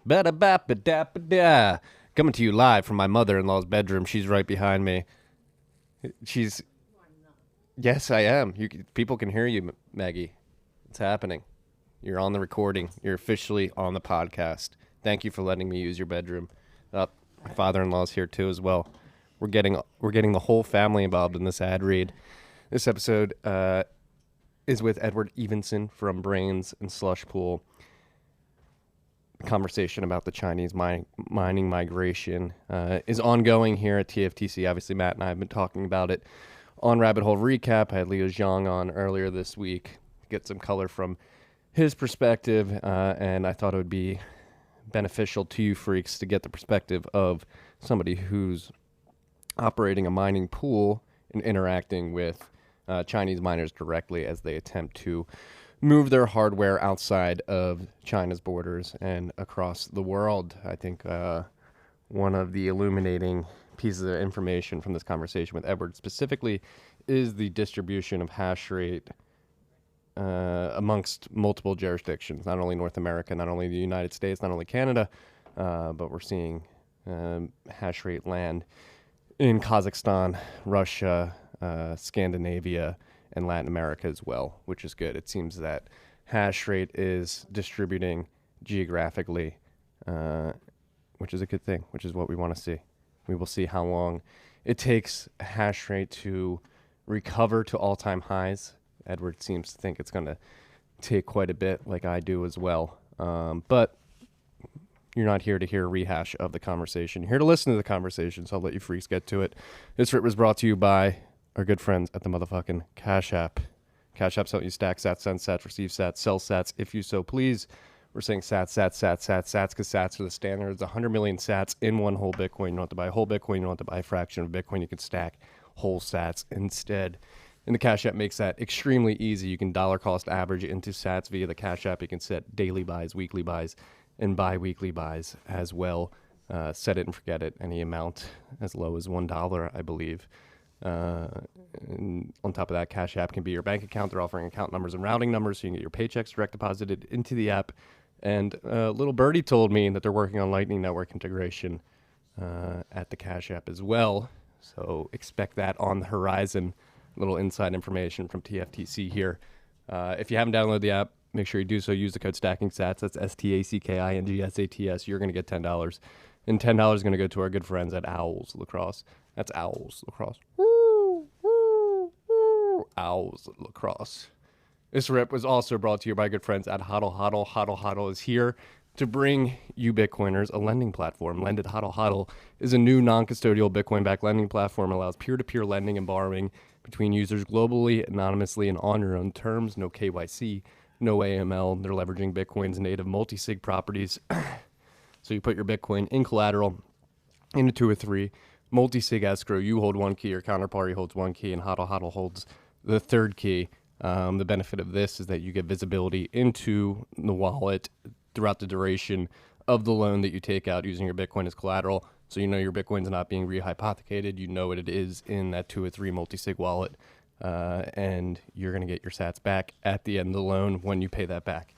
Ba-da-ba-ba-da-ba-da. Coming to you live from my mother-in-law's bedroom. She's right behind me. She's... Yes, I am. People can hear you, Maggie. It's happening. You're on the recording. You're officially on the podcast. Thank you for letting me use your bedroom. My father-in-law's here too as well. We're getting the whole family involved in this ad read. This episode is with Edward Evenson from Braiins and Slush Pool. Conversation about the Chinese mining migration is ongoing here at TFTC. Obviously, Matt and I have been talking about it on Rabbit Hole Recap. I had Leo Zhang on earlier this week to get some color from his perspective, and I thought it would be beneficial to you freaks to get the perspective of somebody who's operating a mining pool and interacting with Chinese miners directly as they attempt to move their hardware outside of China's borders and across the world. I think one of the illuminating pieces of information from this conversation with Edward specifically is the distribution of hash rate amongst multiple jurisdictions, not only North America, not only the United States, not only Canada, but we're seeing hash rate land in Kazakhstan, Russia, Scandinavia, and Latin America as well, which is good. It seems that hash rate is distributing geographically, which is a good thing, which is what we want to see. We will see how long it takes hash rate to recover to all-time highs. Edward seems to think it's going to take quite a bit, like I do as well. But you're not here to hear a rehash of the conversation. You're here to listen to the conversation, so I'll let you freaks get to it. This writ was brought to you by our good friends at the motherfucking Cash App. Cash App's helping you stack sats, send sats, receive sats, sell sats, if you so please. We're saying sats, because sats are the standard. It's 100 million sats in one whole Bitcoin. You don't have to buy a whole Bitcoin. You don't have to buy a fraction of Bitcoin. You can stack whole sats instead. And the Cash App makes that extremely easy. You can dollar cost average into sats via the Cash App. You can set daily buys, weekly buys, and bi-weekly buys as well. Set it and forget it. Any amount as low as $1, I believe. And on top of that, Cash App can be your bank account. They're offering account numbers and routing numbers so you can get your paychecks direct deposited into the app. And little birdie told me that they're working on Lightning Network integration at the Cash App as well. So expect that on the horizon. Little inside information from TFTC here. If you haven't downloaded the app, make sure you do so. Use the code STACKINGSATS. That's STACKINGSATS. You're going to get $10. And $10 is going to go to our good friends at Owls Lacrosse. That's Owls Lacrosse. Owls Lacrosse. This rip was also brought to you by good friends at Hodl Hodl. Hodl Hodl is here to bring you Bitcoiners a lending platform. Lend at Hodl Hodl is a new non-custodial Bitcoin-backed lending platform. It allows peer-to-peer lending and borrowing between users globally, anonymously, and on your own terms. No KYC, no AML. They're leveraging Bitcoin's native multi-sig properties. So you put your Bitcoin in collateral into 2 or 3 multi-sig escrow. You hold one key, your counterparty holds one key, and Hodl Hodl holds the third key. The benefit of this is that you get visibility into the wallet throughout the duration of the loan that you take out using your Bitcoin as collateral. So you know your Bitcoin's not being rehypothecated. You know what it is in that 2 or 3 multi-sig wallet. And you're going to get your sats back at the end of the loan when you pay that back.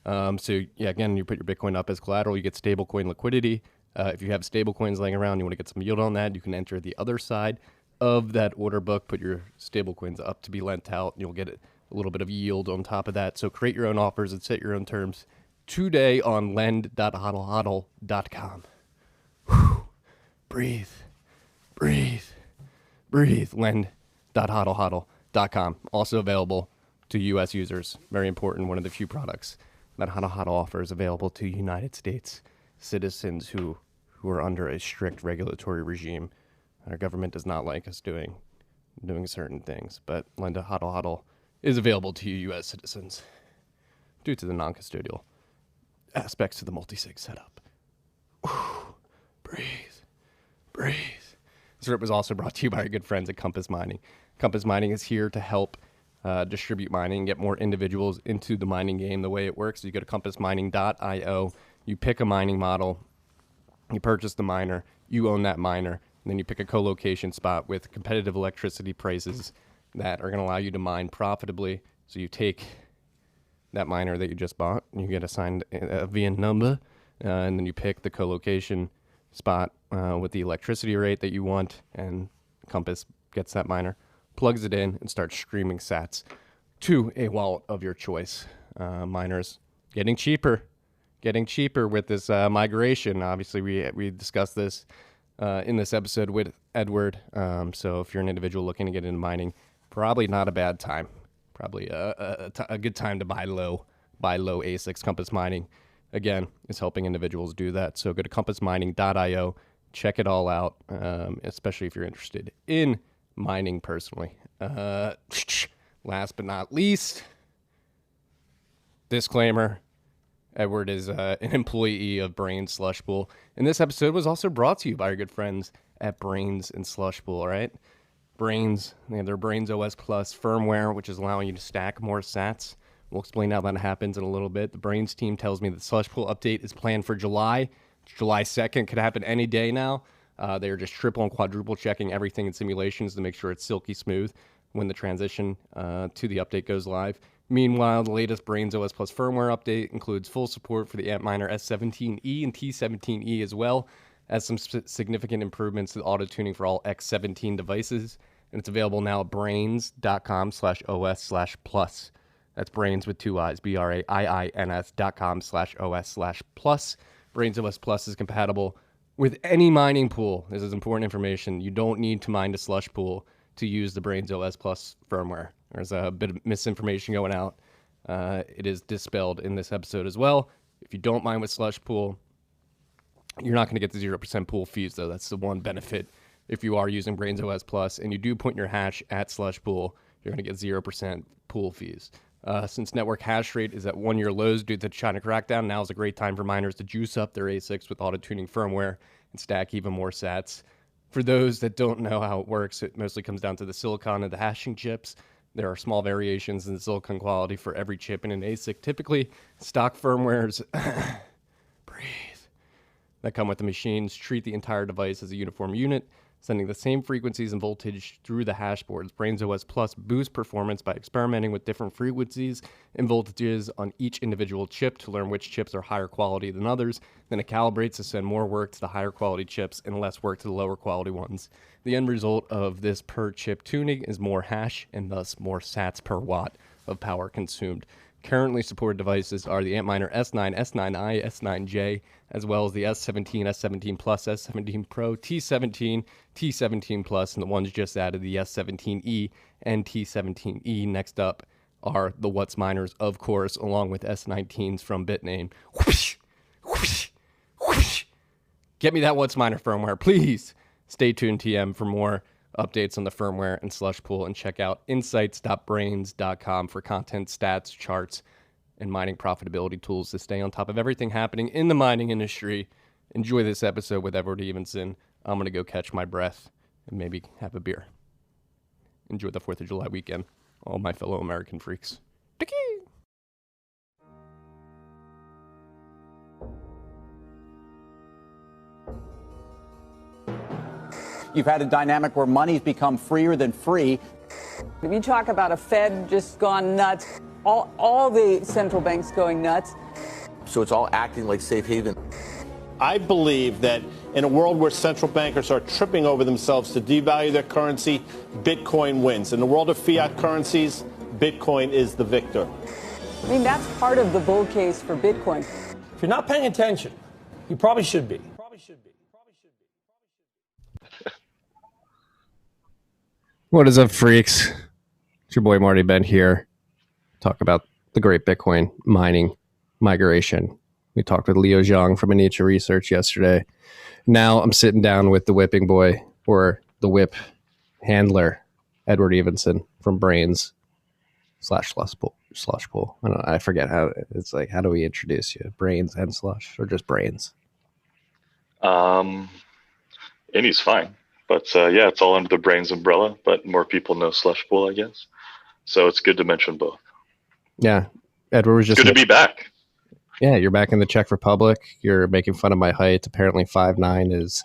So yeah, again, you put your Bitcoin up as collateral, you get stablecoin liquidity. If you have stablecoins laying around, you want to get some yield on that, you can enter the other side of that order book, put your stablecoins up to be lent out, and you'll get a little bit of yield on top of that. So create your own offers and set your own terms today on lend.hodlhodl.com. Breathe, breathe, breathe. Lend.hodlhodl.com. Also available to U.S. users. Very important. One of the few products that Hodl Hodl offers available to United States citizens who are under a strict regulatory regime. Our government does not like us doing certain things, but Lend.Hodl Hodl is available to you U.S. citizens due to the non-custodial aspects of the multi-sig setup. Breathe, breathe. This rip was also brought to you by our good friends at Compass Mining. Compass Mining is here to help distribute mining, get more individuals into the mining game. The way it works is you go to compassmining.io, you pick a mining model, you purchase the miner, you own that miner, and then you pick a co-location spot with competitive electricity prices that are going to allow you to mine profitably. So you take that miner that you just bought, and you get assigned a VIN number, and then you pick the co-location spot with the electricity rate that you want, and Compass gets that miner, plugs it in, and starts streaming sats to a wallet of your choice. Miners getting cheaper with this migration. Obviously, we discussed this in this episode with Edward. So if you're an individual looking to get into mining, probably not a bad time. Probably a good time to buy low ASICs. Compass Mining, again, is helping individuals do that. So go to compassmining.io, check it all out, especially if you're interested in mining personally. Last but not least, disclaimer, Edward is an employee of Braiins Slush Pool. And this episode was also brought to you by our good friends at Braiins and Slush Pool, all right? Braiins, they have their Braiins OS Plus firmware, which is allowing you to stack more sats. We'll explain how that happens in a little bit. The Braiins team tells me the Slush Pool update is planned for July. July 2nd, could happen any day now. They're just triple and quadruple checking everything in simulations to make sure it's silky smooth when the transition to the update goes live. Meanwhile, the latest Braiins OS Plus firmware update includes full support for the Antminer S17E and T17E, as well as some significant improvements to the auto-tuning for all X17 devices. And it's available now at braiins.com/os/plus. That's Braiins with two I's, BRAIINS.com/os/plus. Braiins OS Plus is compatible with any mining pool. This is important information. You don't need to mine a slush pool to use the Braiins OS Plus firmware. There's a bit of misinformation going out. It is dispelled in this episode as well. If you don't mine with slush pool, you're not going to get the 0% pool fees, though. That's the one benefit. If you are using Braiins OS Plus and you do put your hash at slush pool, you're going to get 0% pool fees. Since network hash rate is at 1-year lows due to the China crackdown, now is a great time for miners to juice up their ASICs with auto-tuning firmware and stack even more sats. For those that don't know how it works, it mostly comes down to the silicon and the hashing chips. There are small variations in the silicon quality for every chip in an ASIC. Typically, stock firmwares that come with the machines treat the entire device as a uniform unit, sending the same frequencies and voltage through the hash boards. Braiins OS Plus boosts performance by experimenting with different frequencies and voltages on each individual chip to learn which chips are higher quality than others. Then it calibrates to send more work to the higher quality chips and less work to the lower quality ones. The end result of this per chip tuning is more hash and thus more sats per watt of power consumed. Currently supported devices are the Antminer S9, S9i, S9j, as well as the S17, S17 Plus, S17 Pro, T17, T17 Plus, and the ones just added, the S17e and T17e. Next up are the What's miners, of course, along with S19s from Bitname. Whoosh, whoosh, whoosh. Get me that What's miner firmware, please. Stay tuned, TM, for more updates on the firmware and slush pool, and check out insights.braiins.com for content, stats, charts, and mining profitability tools to stay on top of everything happening in the mining industry. Enjoy this episode with Edward Evenson. I'm going to go catch my breath and maybe have a beer. Enjoy the 4th of July weekend, all my fellow American freaks. Dickie! You've had a dynamic where money's become freer than free. If you talk about a Fed just gone nuts, all the central banks going nuts. So it's all acting like safe haven. I believe that in a world where central bankers are tripping over themselves to devalue their currency, Bitcoin wins. In the world of fiat currencies, Bitcoin is the victor. I mean, that's part of the bull case for Bitcoin. If you're not paying attention, you probably should be. What is up, freaks? It's your boy Marty Ben here. Talk about the great Bitcoin mining migration. We talked with Leo Zhang from Anicha Research yesterday. Now I'm sitting down with the whipping boy, or the whip handler, Edward Evenson from Braiins / slush pool. I forget how it's like. How do we introduce you? Braiins and slush, or just Braiins? Any's fine. But yeah, it's all under the Braiins umbrella, but more people know slush pool, I guess. So it's good to mention both. Yeah. Edward was just good to be back. Yeah, you're back in the Czech Republic. You're making fun of my height. Apparently 5'9" is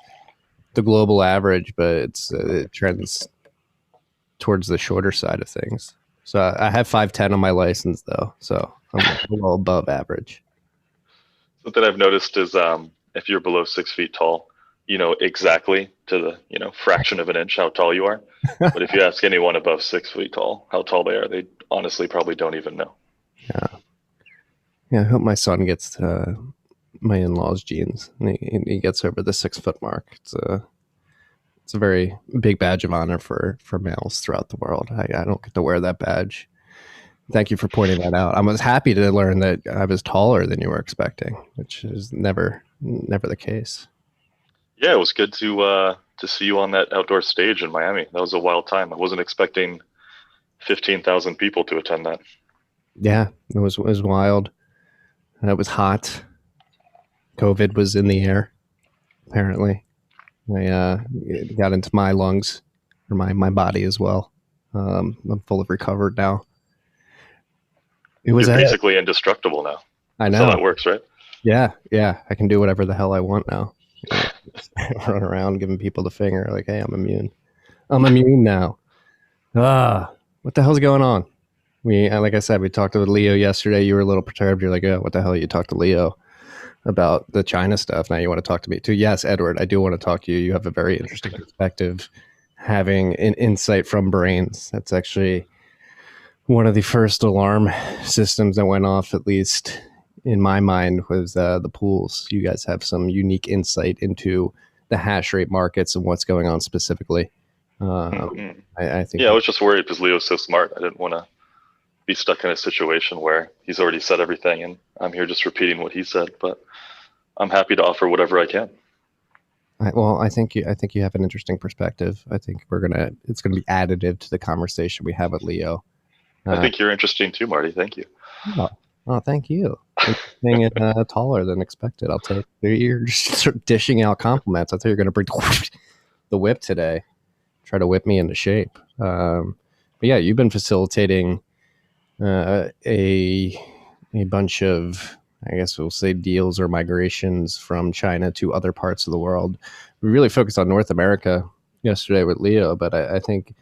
the global average, but it trends towards the shorter side of things. So I have 5'10" on my license, though. So I'm a little above average. Something I've noticed is if you're below 6 feet tall, you know exactly to the fraction of an inch how tall you are. But if you ask anyone above 6 feet tall how tall they are, they honestly probably don't even know. Yeah, I hope my son gets my in-laws' genes and he gets over the 6 foot mark. It's a very big badge of honor for males throughout the world. I don't get to wear that badge. Thank you for pointing that out. I was happy to learn that I was taller than you were expecting, which is never the case. Yeah, it was good to see you on that outdoor stage in Miami. That was a wild time. I wasn't expecting 15,000 people to attend that. Yeah, it was wild. It was hot. COVID was in the air, apparently. It got into my lungs, or my body as well. I'm fully recovered now. You're basically indestructible now. I know. That's how that works, right? Yeah. I can do whatever the hell I want now. Run around giving people the finger like, hey, I'm immune. I'm immune now. What the hell's going on? Like I said, we talked with Leo yesterday. You were a little perturbed. You're like, oh, what the hell? You talked to Leo about the China stuff. Now you want to talk to me too. Yes, Edward, I do want to talk to you. You have a very interesting perspective, having an insight from Braiins. That's actually one of the first alarm systems that went off, at least in my mind, was the pools. You guys have some unique insight into the hash rate markets and what's going on specifically. I think. Yeah, I was just worried because Leo's so smart. I didn't want to be stuck in a situation where he's already said everything and I'm here just repeating what he said. But I'm happy to offer whatever I can. I think you have an interesting perspective. I think it's gonna be additive to the conversation we have with Leo. I think you're interesting too, Marty. Thank you. Oh, thank you. Interesting and taller than expected. I'll take. You're just sort of dishing out compliments. I thought you were going to bring the whip today. Try to whip me into shape. But yeah, you've been facilitating a bunch of, I guess we'll say, deals or migrations from China to other parts of the world. We really focused on North America yesterday with Leo, but I think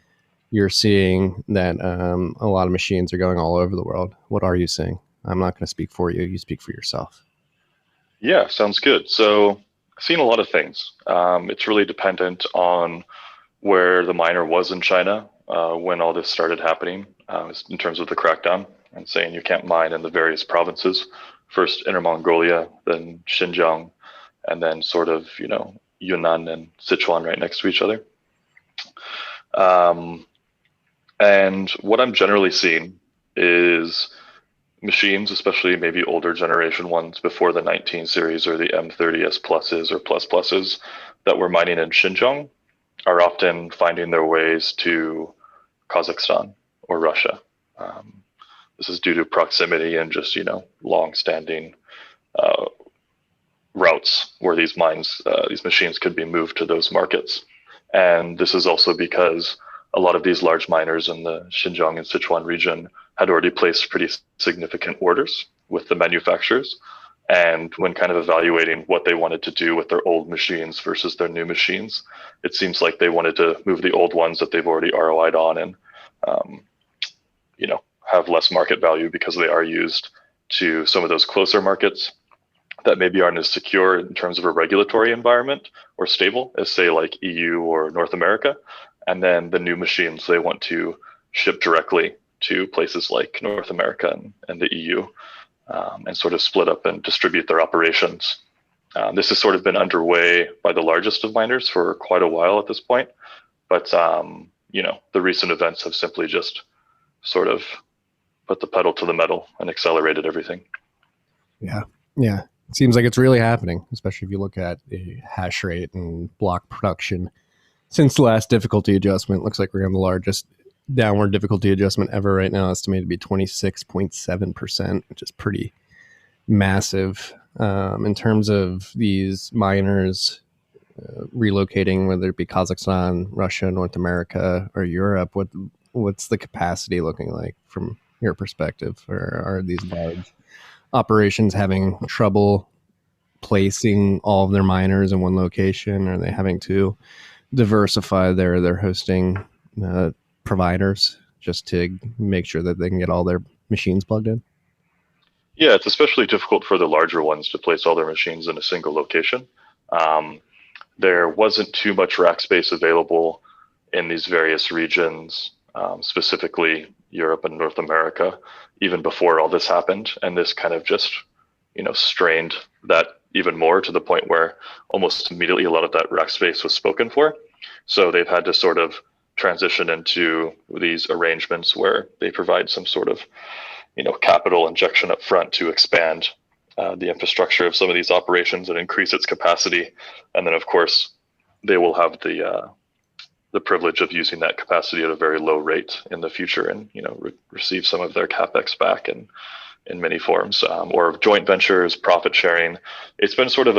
you're seeing that a lot of machines are going all over the world. What are you seeing? I'm not going to speak for you. You speak for yourself. Yeah, sounds good. So I've seen a lot of things. It's really dependent on where the miner was in China when all this started happening in terms of the crackdown and saying you can't mine in the various provinces. First Inner Mongolia, then Xinjiang, and then sort of, Yunnan and Sichuan right next to each other. And what I'm generally seeing is machines, especially maybe older generation ones before the 19 series or the M30S pluses or plus pluses that were mining in Xinjiang, are often finding their ways to Kazakhstan or Russia. This is due to proximity and just, long-standing routes where these machines could be moved to those markets. And this is also because a lot of these large miners in the Xinjiang and Sichuan region had already placed pretty significant orders with the manufacturers. And when kind of evaluating what they wanted to do with their old machines versus their new machines, it seems like they wanted to move the old ones that they've already ROI'd on and, have less market value because they are used to some of those closer markets that maybe aren't as secure in terms of a regulatory environment or stable as, say, like EU or North America. And then the new machines they want to ship directly to places like North America and the EU and sort of split up and distribute their operations. This has sort of been underway by the largest of miners for quite a while at this point. But, the recent events have simply just sort of put the pedal to the metal and accelerated everything. Yeah. It seems like it's really happening, especially if you look at the hash rate and block production. Since the last difficulty adjustment, looks like we're on the largest downward difficulty adjustment ever right now, estimated to be 26.7%, which is pretty massive. In terms of these miners relocating, whether it be Kazakhstan, Russia, North America, or Europe, what's the capacity looking like from your perspective? Or are these large operations having trouble placing all of their miners in one location? Are they having to diversify their hosting providers just to make sure that they can get all their machines plugged in? Yeah, it's especially difficult for the larger ones to place all their machines in a single location. There wasn't too much rack space available in these various regions, specifically Europe and North America, even before all this happened. And this kind of just, strained that even more to the point where almost immediately a lot of that rack space was spoken for. So they've had to sort of transition into these arrangements where they provide some sort of, capital injection up front to expand the infrastructure of some of these operations and increase its capacity. And then, of course, they will have the privilege of using that capacity at a very low rate in the future, and receive some of their capex back in many forms, or joint ventures, profit sharing. It's been sort of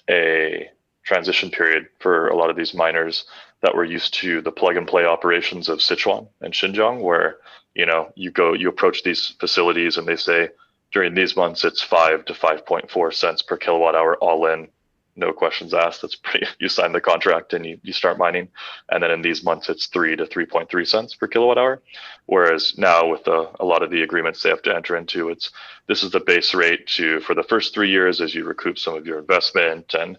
a transition period for a lot of these miners that were used to the plug and play operations of Sichuan and Xinjiang, where you approach these facilities and they say during these months it's 5 to 5.4 cents per kilowatt hour all in, no questions asked. That's pretty. You sign the contract and you start mining, and then in these months it's 3 to 3.3 cents per kilowatt hour. Whereas now with a lot of the agreements they have to enter into, this is the base rate for the first 3 years as you recoup some of your investment, and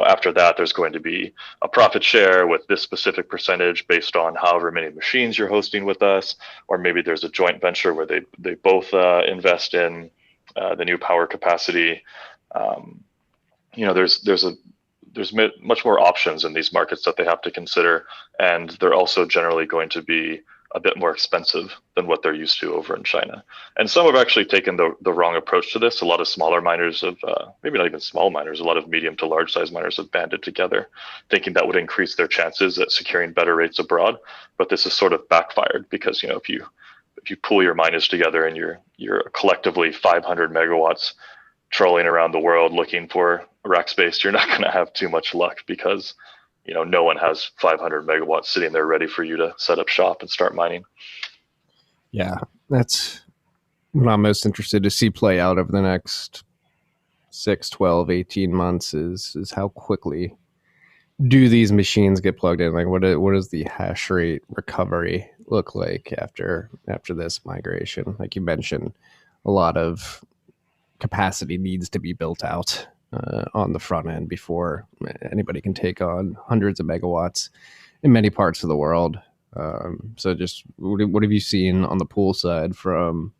after that there's going to be a profit share with this specific percentage based on however many machines you're hosting with us, or maybe there's a joint venture where they both invest in the new power capacity. There's much more options in these markets that they have to consider, and they're also generally going to be a bit more expensive than what they're used to over in China. And some have actually taken the wrong approach to this. A lot of smaller miners have, maybe not even small miners, a lot of medium to large size miners have banded together, thinking that would increase their chances at securing better rates abroad. But this has sort of backfired because if you pool your miners together and you're collectively 500 megawatts trolling around the world looking for rack space, you're not going to have too much luck because no one has 500 megawatts sitting there ready for you to set up shop and start mining. Yeah, that's what I'm most interested to see play out over the next 6, 12, 18 months is how quickly do these machines get plugged in? Like, what does the hash rate recovery look like after this migration? Like you mentioned, a lot of capacity needs to be built out on the front end before anybody can take on hundreds of megawatts in many parts of the world. So just what have you seen on the pool side from,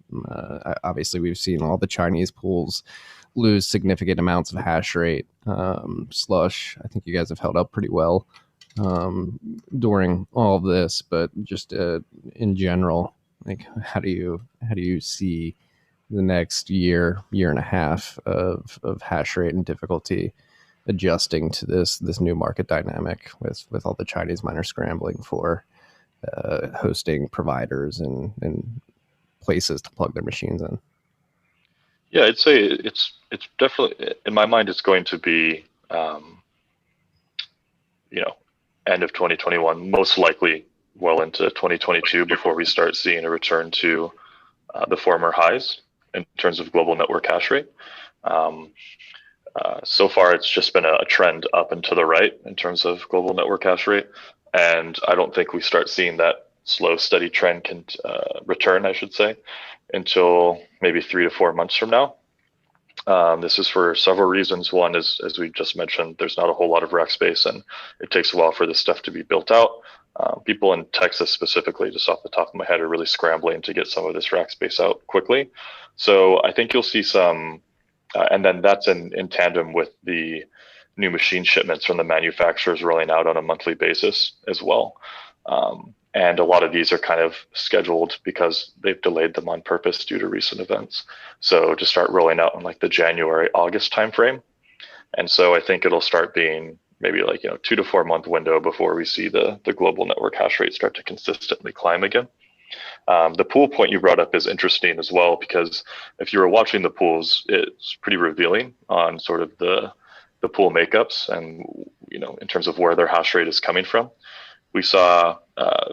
obviously we've seen all the Chinese pools lose significant amounts of hash rate. Slush, I think you guys have held up pretty well during all of this, but just in general, like how do you see the next year and a half of hash rate and difficulty adjusting to this new market dynamic with all the Chinese miners scrambling for hosting providers and places to plug their machines in? Yeah, I'd say it's definitely, in my mind, it's going to be end of 2021, most likely well into 2022 before we start seeing a return to the former highs in terms of global network hash rate. So far, it's just been a trend up and to the right in terms of global network hash rate. And I don't think we start seeing that slow, steady trend can return, I should say, until maybe 3 to 4 months from now. This is for several reasons. One is, as we just mentioned, there's not a whole lot of rack space, and it takes a while for this stuff to be built out. People in Texas specifically, just off the top of my head, are really scrambling to get some of this rack space out quickly. So I think you'll see some, and then that's in tandem with the new machine shipments from the manufacturers rolling out on a monthly basis as well. And a lot of these are kind of scheduled because they've delayed them on purpose due to recent events. So to start rolling out in like the January, August timeframe. And so I think it'll start being maybe 2 to 4 month window before we see the global network hash rate start to consistently climb again. The pool point you brought up is interesting as well, because if you were watching the pools, it's pretty revealing on sort of the pool makeups and, in terms of where their hash rate is coming from. We saw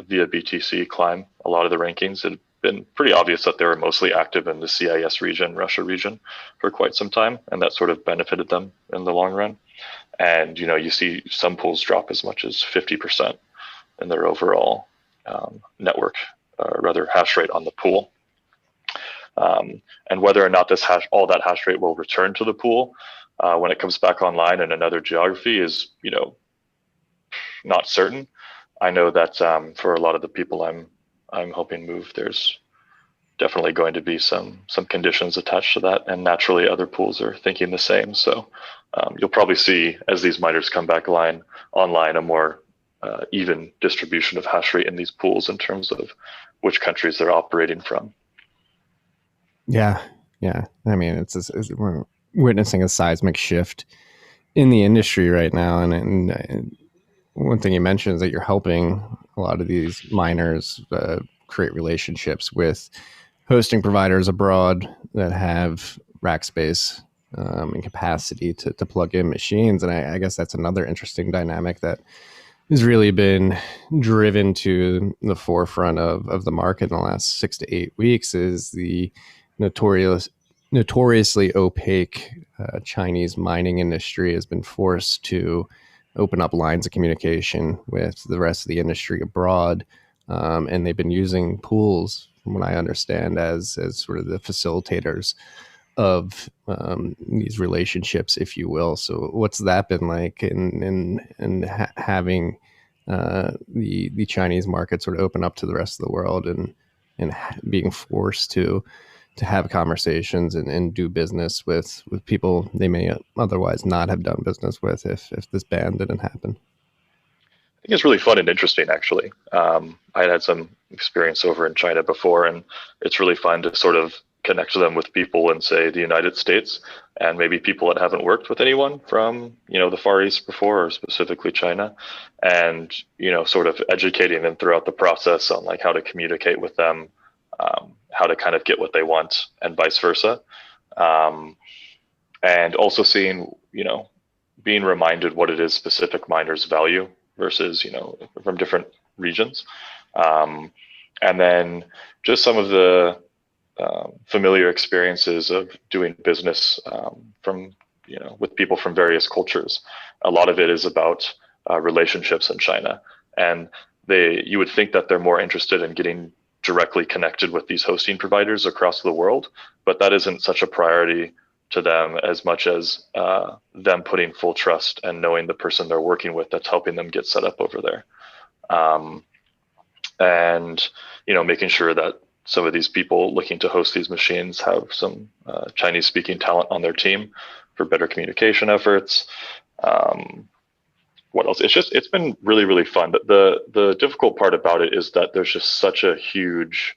via BTC climb a lot of the rankings. It had been pretty obvious that they were mostly active in the CIS region, Russia region, for quite some time, and that sort of benefited them in the long run. And you see some pools drop as much as 50% in their overall network, rather hash rate on the pool. And whether or not all that hash rate will return to the pool when it comes back online in another geography is, not certain. I know that for a lot of the people I'm helping move, there's definitely going to be some conditions attached to that, and naturally other pools are thinking the same. So you'll probably see, as these miners come back online, a more even distribution of hash rate in these pools in terms of which countries they're operating from. Yeah. I mean, we're witnessing a seismic shift in the industry right now, and one thing you mentioned is that you're helping a lot of these miners create relationships with hosting providers abroad that have rack space and capacity to plug in machines. And I guess that's another interesting dynamic that has really been driven to the forefront of the market in the last 6 to 8 weeks is the notoriously opaque Chinese mining industry has been forced to open up lines of communication with the rest of the industry abroad. And they've been using pools, from what I understand, as sort of the facilitators of these relationships, if you will. So what's that been like in having the Chinese market sort of open up to the rest of the world and being forced to have conversations and do business with people they may otherwise not have done business with if this ban didn't happen? I think it's really fun and interesting, actually. I had some experience over in China before, and it's really fun to sort of connect them with people in, say, the United States, and maybe people that haven't worked with anyone from, the Far East before, or specifically China, and, sort of educating them throughout the process on like how to communicate with them, how to kind of get what they want, and vice versa. And also seeing, being reminded what it is specific miners value versus, from different regions. And then just some of the familiar experiences of doing business from, with people from various cultures. A lot of it is about relationships in China. And you would think that they're more interested in getting directly connected with these hosting providers across the world, but that isn't such a priority to them as much as them putting full trust and knowing the person they're working with that's helping them get set up over there. And, making sure that some of these people looking to host these machines have some Chinese speaking talent on their team for better communication efforts. What else? It's been really, really fun. But the difficult part about it is that there's just such a huge,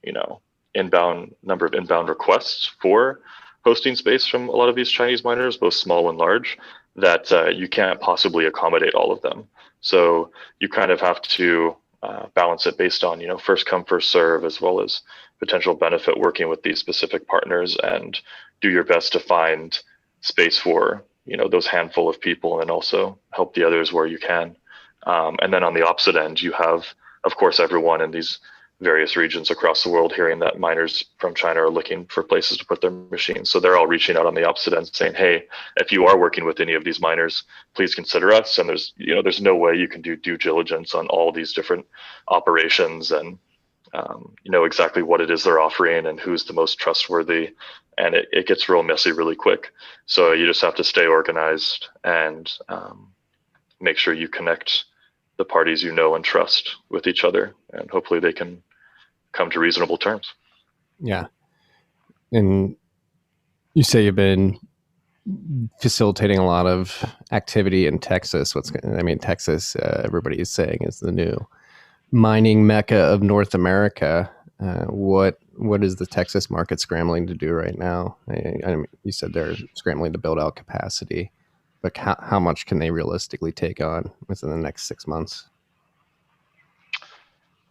number of inbound requests for hosting space from a lot of these Chinese miners, both small and large, that you can't possibly accommodate all of them. So you kind of have to balance it based on, first come, first serve, as well as potential benefit working with these specific partners, and do your best to find space for, those handful of people, and also help the others where you can. And then on the opposite end, you have, of course, everyone in these various regions across the world hearing that miners from China are looking for places to put their machines. So they're all reaching out on the opposite end saying, hey, if you are working with any of these miners, please consider us. And there's no way you can do due diligence on all these different operations and know exactly what it is they're offering and who's the most trustworthy. And it gets real messy really quick. So you just have to stay organized and make sure you connect the parties you know and trust with each other, and hopefully they can come to reasonable terms. Yeah. And you say you've been facilitating a lot of activity in Texas. Texas, everybody is saying, is the new mining mecca of North America. What is the Texas market scrambling to do right now? You said they're scrambling to build out capacity, but how much can they realistically take on within the next 6 months?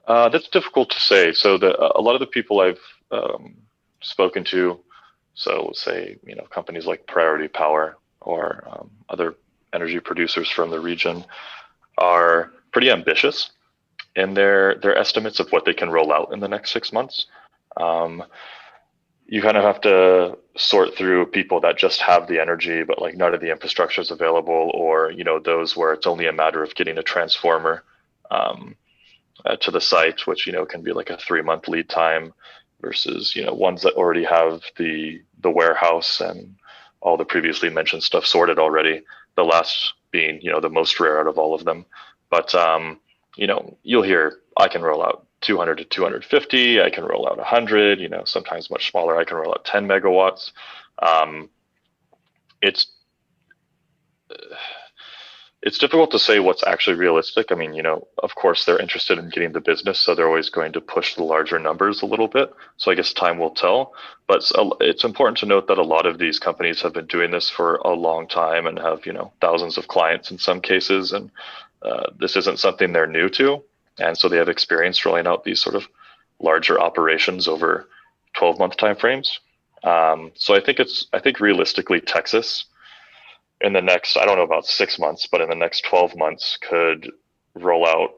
That's difficult to say. So a lot of the people I've spoken to, so say, companies like Priority Power or other energy producers from the region, are pretty ambitious in their estimates of what they can roll out in the next 6 months. You kind of have to sort through people that just have the energy, but like none of the infrastructure is available, or, those where it's only a matter of getting a transformer to the site, which, can be like a 3-month lead time. versus, ones that already have the warehouse and all the previously mentioned stuff sorted already. The last being, the most rare out of all of them. But, you'll hear, I can roll out 200 to 250. I can roll out 100, sometimes much smaller. I can roll out 10 megawatts. It's difficult to say what's actually realistic. I mean, of course they're interested in getting the business, so they're always going to push the larger numbers a little bit. So I guess time will tell. But it's important to note that a lot of these companies have been doing this for a long time and have, thousands of clients in some cases. And this isn't something they're new to. And so they have experience rolling out these sort of larger operations over 12-month timeframes. So I think realistically, Texas in the next, I don't know about 6 months, but in the next 12 months could roll out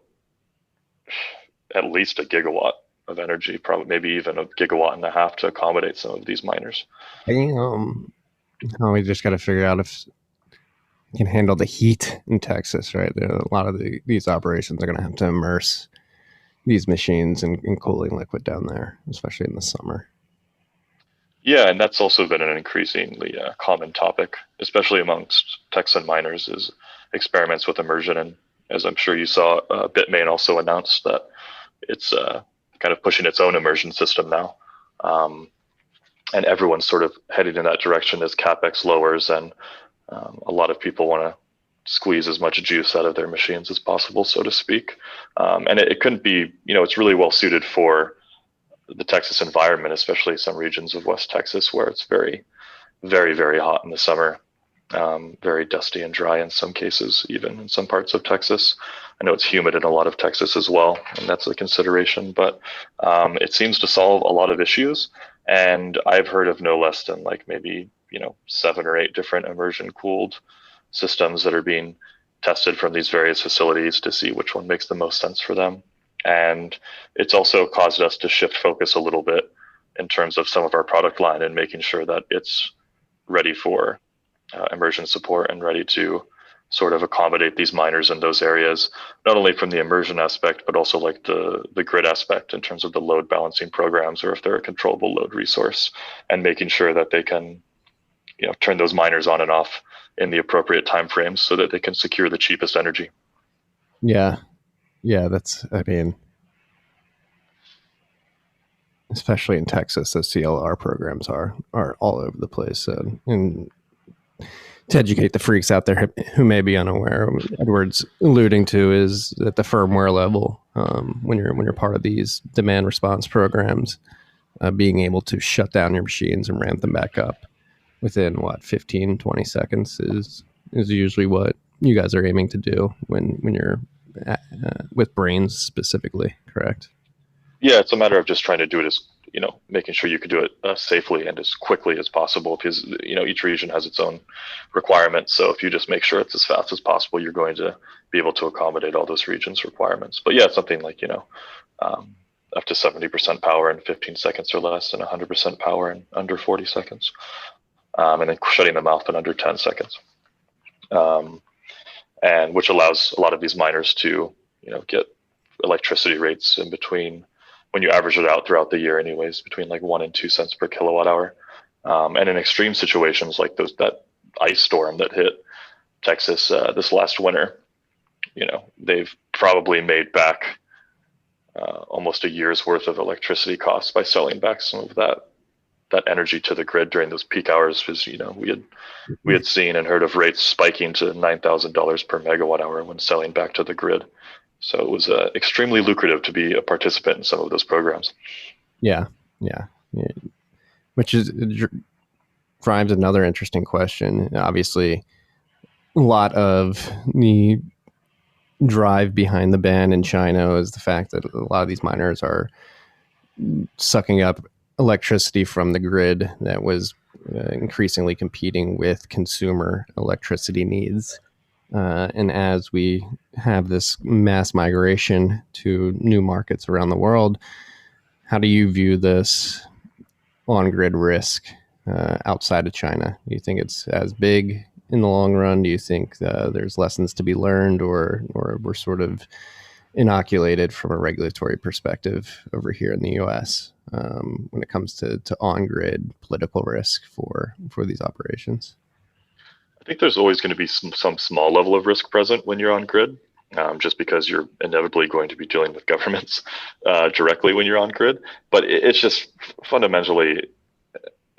at least a gigawatt of energy, probably maybe even a gigawatt and a half to accommodate some of these miners. We just got to figure out if it can handle the heat in Texas, right? A lot of these operations are going to have to immerse these machines in cooling liquid down there, especially in the summer. Yeah, and that's also been an increasingly common topic, especially amongst Texan miners, is experiments with immersion. And as I'm sure you saw, Bitmain also announced that it's kind of pushing its own immersion system now. And everyone's sort of heading in that direction as CapEx lowers, and a lot of people want to squeeze as much juice out of their machines as possible, so to speak. And it couldn't be, it's really well suited for the Texas environment, especially some regions of West Texas where it's very, very, very hot in the summer, very dusty and dry in some cases, even in some parts of Texas. I know it's humid in a lot of Texas as well, and that's a consideration, but it seems to solve a lot of issues. And I've heard of no less than maybe, 7 or 8 different immersion cooled systems that are being tested from these various facilities to see which one makes the most sense for them. And it's also caused us to shift focus a little bit in terms of some of our product line and making sure that it's ready for immersion support and ready to sort of accommodate these miners in those areas, not only from the immersion aspect, but also the grid aspect in terms of the load balancing programs, or if they're a controllable load resource, and making sure that they can, turn those miners on and off in the appropriate timeframes so that they can secure the cheapest energy. Yeah, especially in Texas, those CLR programs are all over the place. And to educate the freaks out there who may be unaware, what Edward's alluding to is at the firmware level, when you're part of these demand response programs, being able to shut down your machines and ramp them back up within 15, 20 seconds is usually what you guys are aiming to do when you're with Braiins specifically, correct? Yeah, it's a matter of just trying to do it as, making sure you can do it safely and as quickly as possible, because, each region has its own requirements. So if you just make sure it's as fast as possible, you're going to be able to accommodate all those regions' requirements. But yeah, something like, up to 70% power in 15 seconds or less, and 100% power in under 40 seconds. And then shutting them off in under 10 seconds. And which allows a lot of these miners to, get electricity rates in between, when you average it out throughout the year anyways, between 1 and 2 cents per kilowatt hour. And in extreme situations like that ice storm that hit Texas this last winter, they've probably made back almost a year's worth of electricity costs by selling back some of that energy to the grid during those peak hours, because we had seen and heard of rates spiking to $9,000 per megawatt hour when selling back to the grid. So it was extremely lucrative to be a participant in some of those programs. Yeah. Which drives another interesting question. Obviously, a lot of the drive behind the ban in China is the fact that a lot of these miners are sucking up electricity from the grid that was increasingly competing with consumer electricity needs. And as we have this mass migration to new markets around the world, how do you view this on-grid risk outside of China? Do you think it's as big in the long run? Do you think there's lessons to be learned, or we're sort of inoculated from a regulatory perspective over here in the U.S. When it comes to on-grid political risk for these operations. I think there's always going to be some small level of risk present when you're on grid, just because you're inevitably going to be dealing with governments directly when you're on grid. But it's just fundamentally,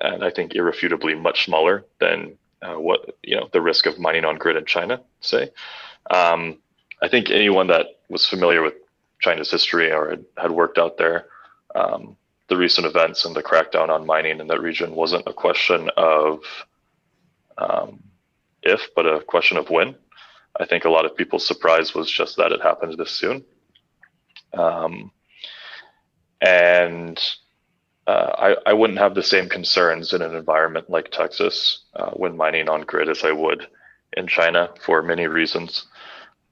and I think irrefutably, much smaller than what the risk of mining on grid in China, say. I think anyone that was familiar with China's history or had worked out there, the recent events and the crackdown on mining in that region wasn't a question of if, but a question of when. I think a lot of people's surprise was just that it happened this soon. I wouldn't have the same concerns in an environment like Texas when mining on grid as I would in China for many reasons.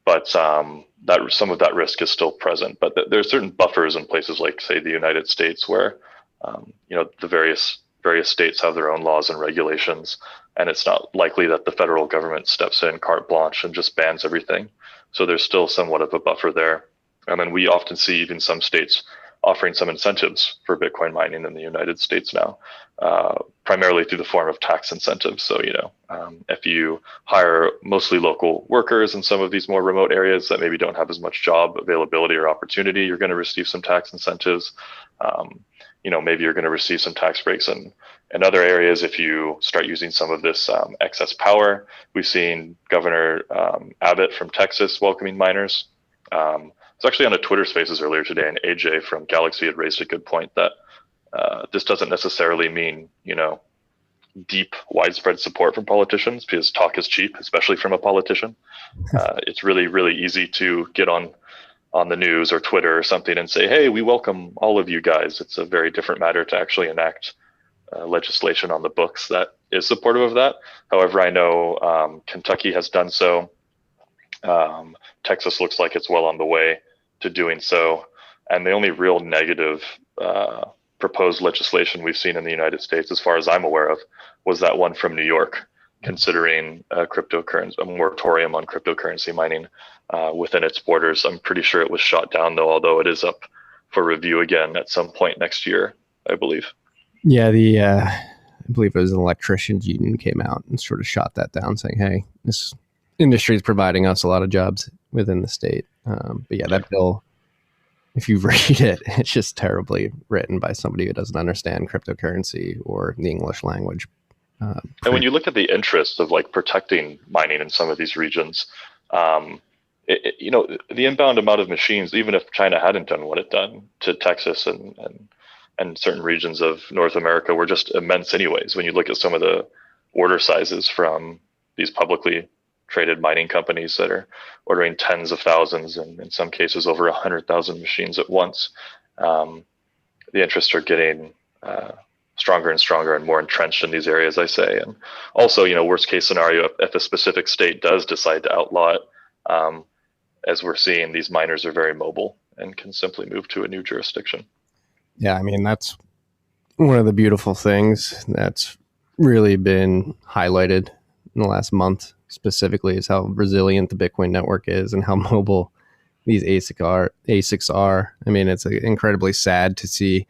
But that some of that risk is still present. But there are certain buffers in places like, say, the United States, where the various states have their own laws and regulations, and it's not likely that the federal government steps in carte blanche and just bans everything. So there's still somewhat of a buffer there. And then we often see even some states offering some incentives for Bitcoin mining in the United States now, primarily through the form of tax incentives. So, if you hire mostly local workers in some of these more remote areas that maybe don't have as much job availability or opportunity, you're going to receive some tax incentives. Maybe you're going to receive some tax breaks in other areas if you start using some of this excess power. We've seen Governor Abbott from Texas welcoming miners. It's actually on a Twitter Spaces earlier today, and AJ from Galaxy had raised a good point that this doesn't necessarily mean, deep, widespread support from politicians, because talk is cheap, especially from a politician. It's really, really easy to get on the news or Twitter or something and say, hey, we welcome all of you guys. It's a very different matter to actually enact legislation on the books that is supportive of that. However, I know Kentucky has done so. Texas looks like it's well on the way to doing so. And the only real negative proposed legislation we've seen in the United States, as far as I'm aware of, was that one from New York, considering a moratorium on cryptocurrency mining within its borders. I'm pretty sure it was shot down, though, although it is up for review again at some point next year, I believe. Yeah, I believe it was an electricians union came out and sort of shot that down, saying, hey, this industry is providing us a lot of jobs within the state. But yeah, that bill, if you read it, it's just terribly written by somebody who doesn't understand cryptocurrency or the English language. And when you look at the interests of protecting mining in some of these regions, the inbound amount of machines, even if China hadn't done what it done to Texas and certain regions of North America, were just immense anyways. When you look at some of the order sizes from these publicly traded mining companies that are ordering tens of thousands and in some cases over 100,000 machines at once, the interests are getting stronger and stronger and more entrenched in these areas, I say. And also, worst case scenario, if a specific state does decide to outlaw it, as we're seeing, these miners are very mobile and can simply move to a new jurisdiction. Yeah, I mean, that's one of the beautiful things that's really been highlighted in the last month specifically, is how resilient the Bitcoin network is and how mobile these ASICs are. I mean, it's incredibly sad to see.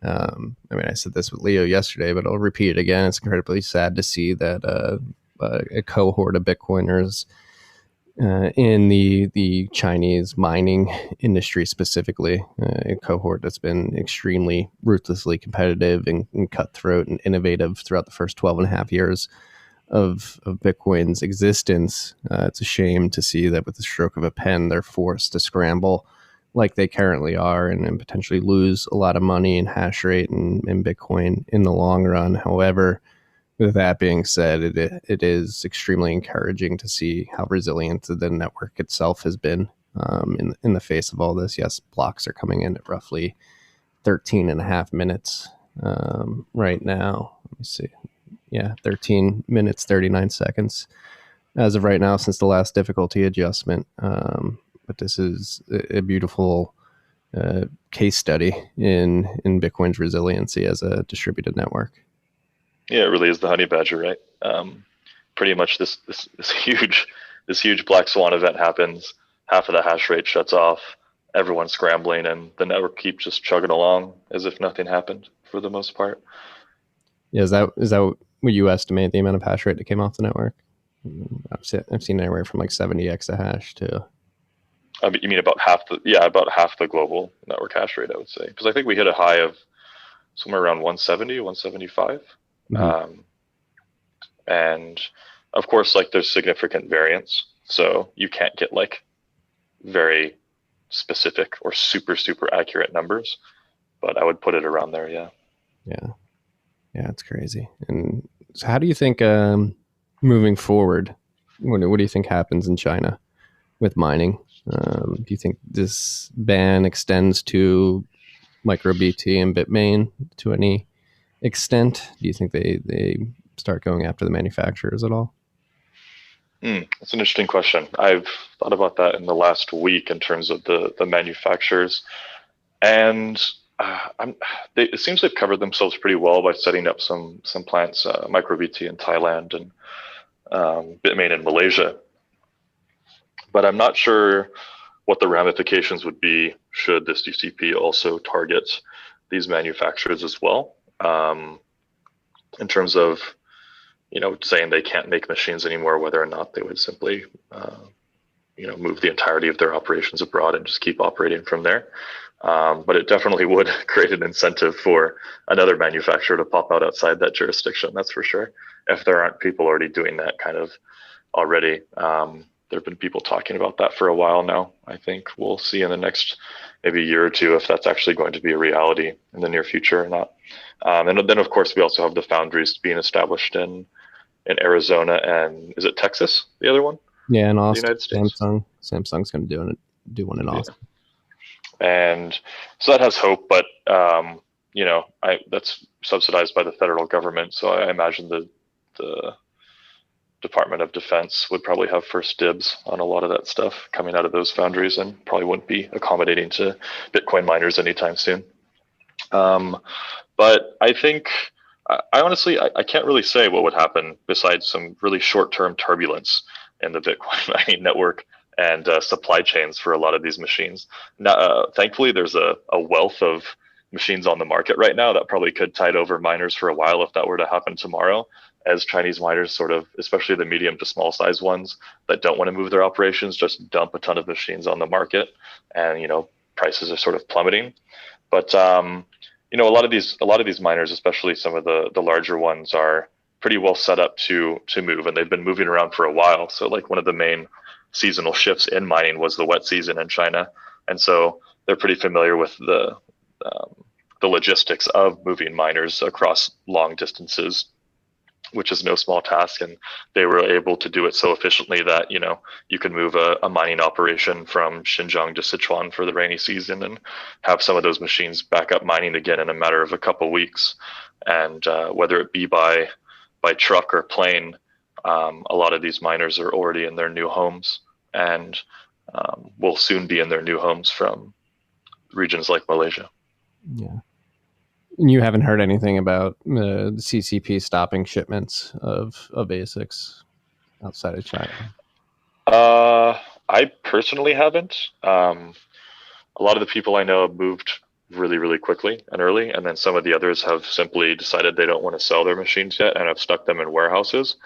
I said this with Leo yesterday, but I'll repeat it again. It's incredibly sad to see that a cohort of Bitcoiners in the Chinese mining industry specifically, a cohort that's been extremely ruthlessly competitive and cutthroat and innovative throughout the first 12 and a half years of Bitcoin's existence. It's a shame to see that with the stroke of a pen, they're forced to scramble like they currently are and potentially lose a lot of money in hash rate and Bitcoin in the long run. However, with that being said, it is extremely encouraging to see how resilient the network itself has been in the face of all this. Yes, blocks are coming in at roughly 13 and a half minutes right now. Let me see. Yeah, 13 minutes, 39 seconds as of right now since the last difficulty adjustment. But this is a beautiful case study in Bitcoin's resiliency as a distributed network. Yeah, it really is the honey badger, right? Pretty much this huge black swan event happens. Half of the hash rate shuts off. everyone's scrambling and the network keeps just chugging along as if nothing happened for the most part. Yeah, is that what you estimate the amount of hash rate that came off the network? I've seen anywhere from like 70 exahash to. You mean about half the global network hash rate, I would say, because I think we hit a high of somewhere around 170, 175. Mm-hmm. And of course, like there's significant variance. So you can't get like very specific or super accurate numbers, but I would put it around there. Yeah. Yeah, it's crazy. And so how do you think moving forward, what do you think happens in China with mining? Do you think this ban extends to MicroBT and Bitmain to any extent? Do you think they start going after the manufacturers at all? That's an interesting question. I've thought about that in the last week in terms of the manufacturers, and it seems they've covered themselves pretty well by setting up some plants, MicroBT in Thailand and Bitmain in Malaysia. But I'm not sure what the ramifications would be should the CCP also target these manufacturers as well, in terms of, saying they can't make machines anymore, whether or not they would simply, move the entirety of their operations abroad and just keep operating from there. But it definitely would create an incentive for another manufacturer to pop out outside that jurisdiction. That's for sure. If there aren't people already doing that kind of already. There have been people talking about that for a while now. I think we'll see in the next maybe year or two if that's actually going to be a reality in the near future or not. And then, of course, we also have the foundries being established in Arizona and is it Texas, the other one? Yeah, in Austin. The United States. Samsung's going to do one in Austin. Yeah. And so that has hope, but that's subsidized by the federal government. So I imagine the Department of Defense would probably have first dibs on a lot of that stuff coming out of those foundries and probably wouldn't be accommodating to Bitcoin miners anytime soon. But I think, I honestly can't really say what would happen besides some really short-term turbulence in the Bitcoin mining network and supply chains for a lot of these machines. Now, thankfully, there's a wealth of machines on the market right now that probably could tide over miners for a while if that were to happen tomorrow, as Chinese miners sort of, especially the medium to small size ones that don't want to move their operations, just dump a ton of machines on the market and, prices are sort of plummeting. But, a lot of these miners, especially some of the larger ones, are pretty well set up to move, and they've been moving around for a while. So like one of the main seasonal shifts in mining was the wet season in China. And so they're pretty familiar with the logistics of moving miners across long distances, which is no small task. And they were able to do it so efficiently that, you can move a mining operation from Xinjiang to Sichuan for the rainy season and have some of those machines back up mining again in a matter of a couple weeks. And whether it be by truck or plane, a lot of these miners are already in their new homes and will soon be in their new homes from regions like Malaysia. Yeah. You haven't heard anything about the CCP stopping shipments of ASICs outside of China? I personally haven't. A lot of the people I know have moved really, really quickly and early, and then some of the others have simply decided they don't want to sell their machines yet and have stuck them in warehouses.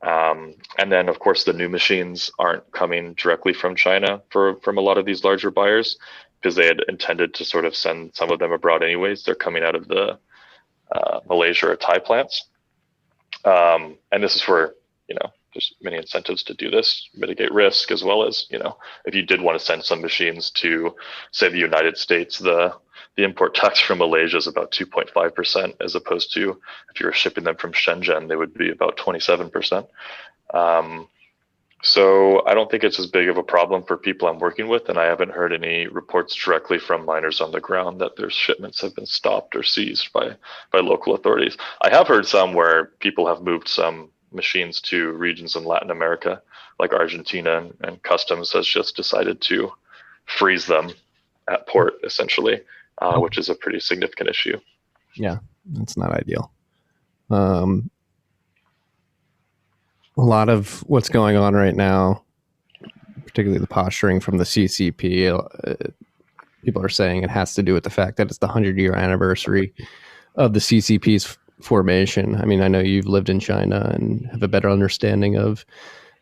And then, of course, the new machines aren't coming directly from China from a lot of these larger buyers, because they had intended to sort of send some of them abroad anyways. They're coming out of the Malaysia or Thai plants. And this is where, there's many incentives to do this, mitigate risk, as well as, if you did want to send some machines to, say, the United States, the import tax from Malaysia is about 2.5%, as opposed to if you were shipping them from Shenzhen, they would be about 27%. So I don't think it's as big of a problem for people I'm working with, and I haven't heard any reports directly from miners on the ground that their shipments have been stopped or seized by local authorities. I have heard some where people have moved some machines to regions in Latin America, like Argentina, and customs has just decided to freeze them at port, essentially, which is a pretty significant issue. Yeah, that's not ideal. A lot of what's going on right now, particularly the posturing from the CCP, people are saying it has to do with the fact that it's the 100-year anniversary of the CCP's formation. I mean, I know you've lived in China and have a better understanding of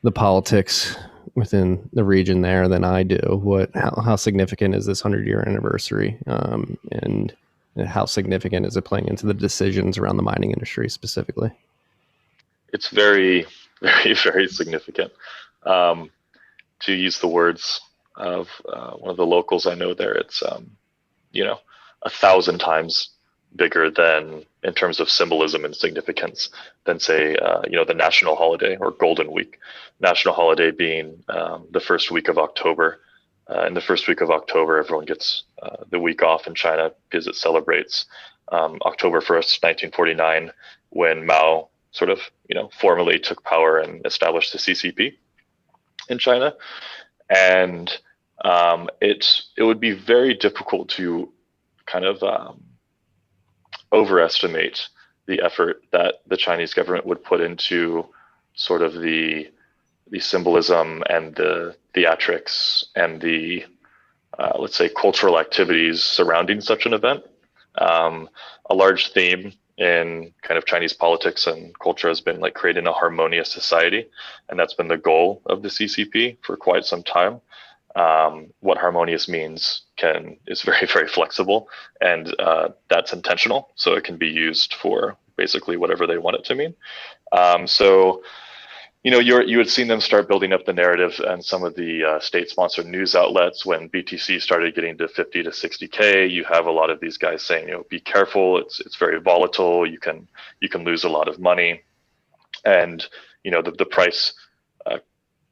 the politics within the region there than I do. How significant is this 100-year anniversary, and how significant is it playing into the decisions around the mining industry specifically? It's very, very, very significant. To use the words of one of the locals I know there, it's 1,000 times bigger than, in terms of symbolism and significance, than say the national holiday or Golden Week. National holiday being the first week of October. In the first week of October, everyone gets the week off in China because it celebrates October 1st, 1949, when Mao sort of formally took power and established the CCP in China. And it would be very difficult to kind of overestimate the effort that the Chinese government would put into sort of the symbolism and the theatrics and the let's say cultural activities surrounding such an event. A large theme in kind of Chinese politics and culture has been like creating a harmonious society, and that's been the goal of the CCP for quite some time. What harmonious means is very, very flexible, and that's intentional. So it can be used for basically whatever they want it to mean. You had seen them start building up the narrative and some of the state-sponsored news outlets when BTC started getting to 50 to 60K. You have a lot of these guys saying, be careful. It's very volatile. You can lose a lot of money, and the price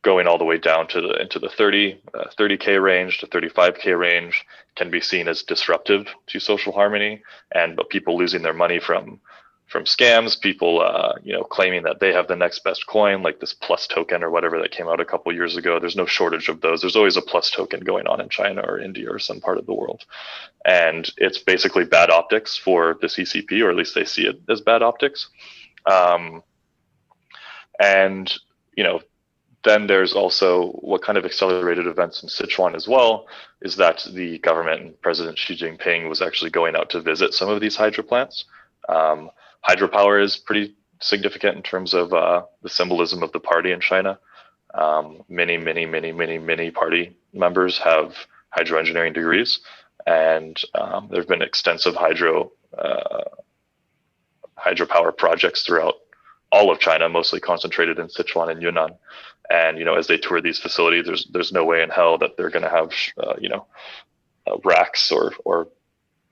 going all the way down into the 30K range to 35K range can be seen as disruptive to social harmony, but people losing their money from scams, people claiming that they have the next best coin, like this plus token or whatever that came out a couple years ago. There's no shortage of those. There's always a plus token going on in China or India or some part of the world. And it's basically bad optics for the CCP, or at least they see it as bad optics. Then there's also what kind of accelerated events in Sichuan as well, is that the government and President Xi Jinping was actually going out to visit some of these hydro plants. Hydropower is pretty significant in terms of the symbolism of the party in China. Many party members have hydro engineering degrees, and there have been extensive hydropower projects throughout all of China, mostly concentrated in Sichuan and Yunnan. And as they tour these facilities, there's no way in hell that they're going to have racks or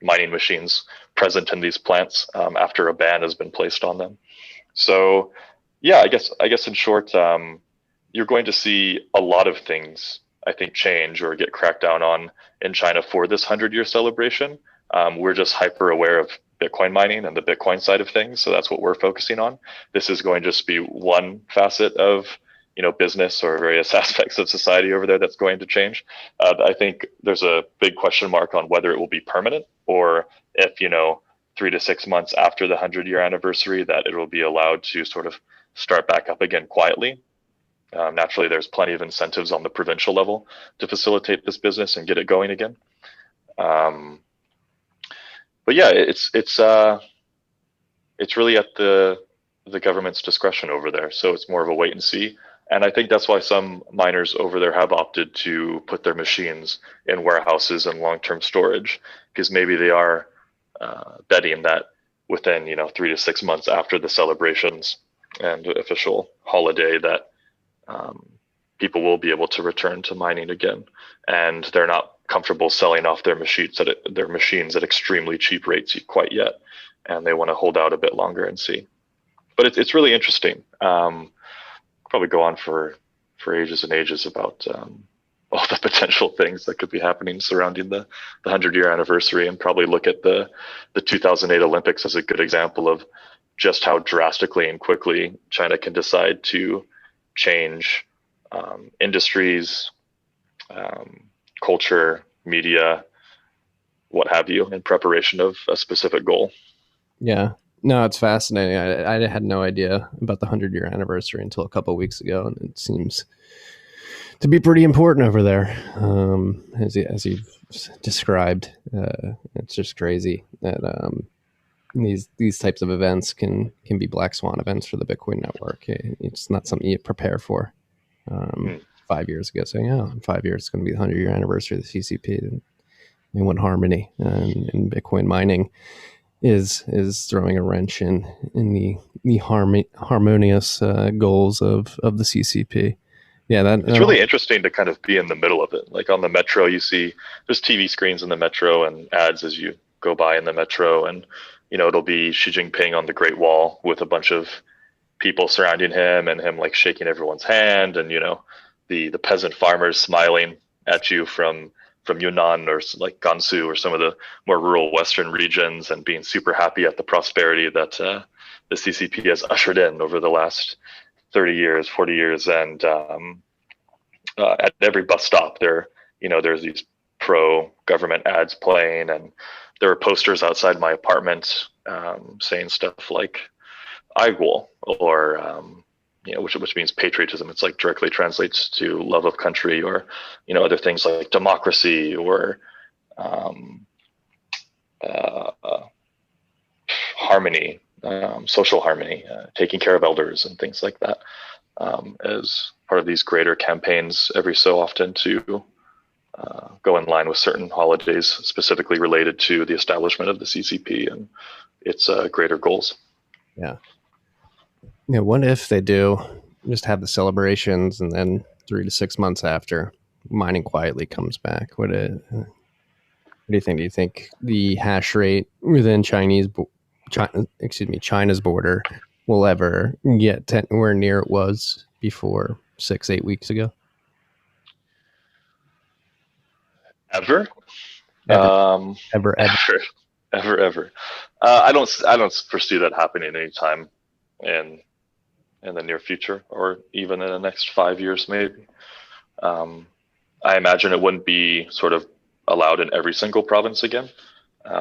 mining machines present in these plants after a ban has been placed on them. So yeah, I guess in short, you're going to see a lot of things, I think, change or get cracked down on in China for this 100-year celebration. We're just hyper aware of Bitcoin mining and the Bitcoin side of things, so that's what we're focusing on. This is going to just be one facet of business or various aspects of society over there that's going to change. I think there's a big question mark on whether it will be permanent, or if 3 to 6 months after the 100-year anniversary that it will be allowed to sort of start back up again quietly. Naturally, there's plenty of incentives on the provincial level to facilitate this business and get it going again. But yeah, it's really at the government's discretion over there. So it's more of a wait and see. And I think that's why some miners over there have opted to put their machines in warehouses and long-term storage, because maybe they are betting that within 3 to 6 months after the celebrations and official holiday that people will be able to return to mining again, and they're not comfortable selling off their machines at extremely cheap rates quite yet, and they want to hold out a bit longer and see. But it's really interesting. Probably go on for ages and ages about all the potential things that could be happening surrounding the 100-year anniversary, and probably look at the 2008 Olympics as a good example of just how drastically and quickly China can decide to change industries, culture, media, what have you, in preparation of a specific goal. Yeah. No, it's fascinating. I had no idea about the 100-year anniversary until a couple of weeks ago, and it seems to be pretty important over there, as you've described. It's just crazy that these types of events can be black swan events for the Bitcoin network. It's not something you prepare for. 5 years ago, saying, in 5 years it's going to be the 100-year anniversary of the CCP. And when Harmony and Bitcoin mining is throwing a wrench in the harmonious goals of the CCP. Yeah, it's really interesting to kind of be in the middle of it. Like on the metro, you see there's TV screens in the metro and ads as you go by in the metro, and it'll be Xi Jinping on the Great Wall with a bunch of people surrounding him and him like shaking everyone's hand, and the peasant farmers smiling at you from Yunnan or like Gansu or some of the more rural Western regions, and being super happy at the prosperity that the CCP has ushered in over the last 30 years, 40 years. And at every bus stop there's these pro-government ads playing, and there are posters outside my apartment saying stuff like "Aigul" or which means patriotism. It's like directly translates to love of country, or other things like democracy or harmony, social harmony, taking care of elders and things like that, as part of these greater campaigns every so often to go in line with certain holidays specifically related to the establishment of the CCP and its greater goals. Yeah. What if they do just have the celebrations, and then 3 to 6 months after, mining quietly comes back? What do you think? Do you think the hash rate within China's border will ever get to where near it was before 6-8 weeks ago? Ever? Ever. I don't foresee that happening anytime in the near future, or even in the next 5 years, maybe. I imagine it wouldn't be sort of allowed in every single province again.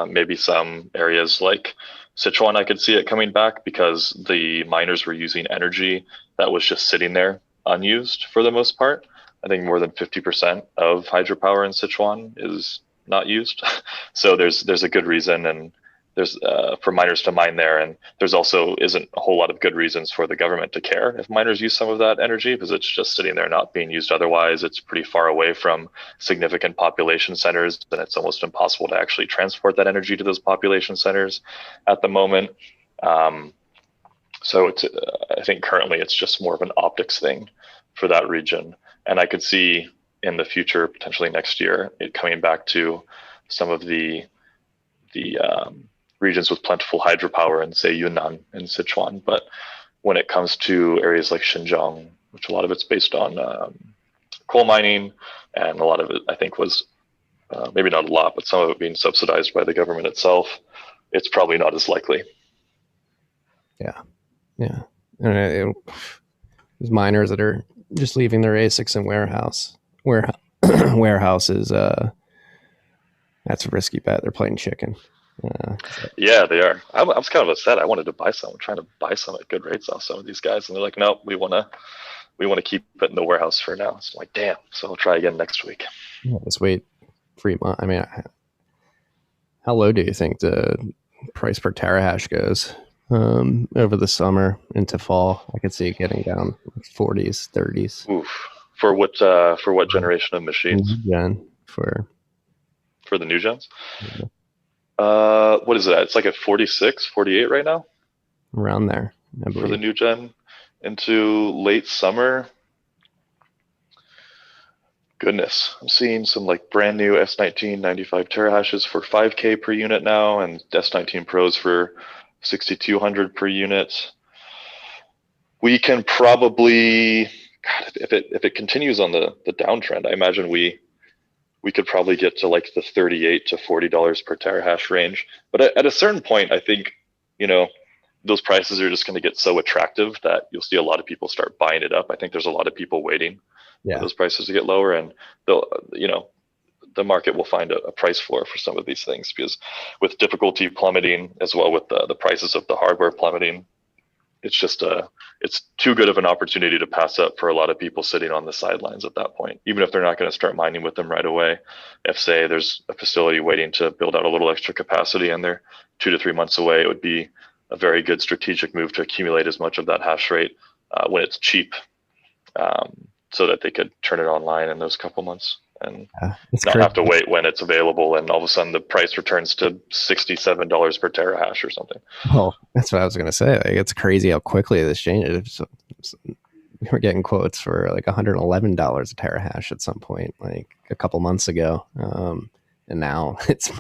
Maybe some areas like Sichuan, I could see it coming back because the miners were using energy that was just sitting there unused for the most part. I think more than 50% of hydropower in Sichuan is not used. So there's a good reason, and there's for miners to mine there, and there's also isn't a whole lot of good reasons for the government to care if miners use some of that energy, because it's just sitting there not being used otherwise. It's pretty far away from significant population centers, and it's almost impossible to actually transport that energy to those population centers at the moment. So I think currently it's just more of an optics thing for that region, and I could see in the future, potentially next year, it coming back to some of the regions with plentiful hydropower in, say, Yunnan and Sichuan. But when it comes to areas like Xinjiang, which a lot of it's based on coal mining, and a lot of it, I think, was maybe not a lot, but some of it being subsidized by the government itself, it's probably not as likely. Yeah. And these miners that are just leaving their ASICs in warehouses, that's a risky bet. They're playing chicken. Yeah, they are. I was kind of upset. I wanted to buy some. I'm trying to buy some at good rates off some of these guys, and they're like, "No, we want to keep it in the warehouse for now." So I'm like, "Damn!" So I'll try again next week. Yeah, let's wait 3 months. I mean, how low do you think the price per terahash goes over the summer into fall? I could see it getting down 40s, 30s. Oof. For what generation of machines? For the new gens. Yeah. What is that? It's like at 46, 48 right now? Around there, I believe. For the new gen into late summer. Goodness, I'm seeing some like brand new S19 95 terahashes for 5K per unit now, and S19 Pros for 6,200 per unit. We can probably, God, if it continues on the downtrend, I imagine we could probably get to like the $38 to $40 per terahash range. But at a certain point, I think, those prices are just going to get so attractive that you'll see a lot of people start buying it up. I think there's a lot of people waiting for those prices to get lower, and the market will find a price floor for some of these things, because with difficulty plummeting, as well with the prices of the hardware plummeting, it's just it's too good of an opportunity to pass up for a lot of people sitting on the sidelines at that point, even if they're not going to start mining with them right away. If, say, there's a facility waiting to build out a little extra capacity and they're 2 to 3 months away, it would be a very good strategic move to accumulate as much of that hash rate when it's cheap, so that they could turn it online in those couple months and not have to wait when it's available and all of a sudden the price returns to $67 per terahash or something. Well, that's what I was going to say. Like, it's crazy how quickly this changes. We were getting quotes for like $111 a terahash at some point, like a couple months ago, and now it's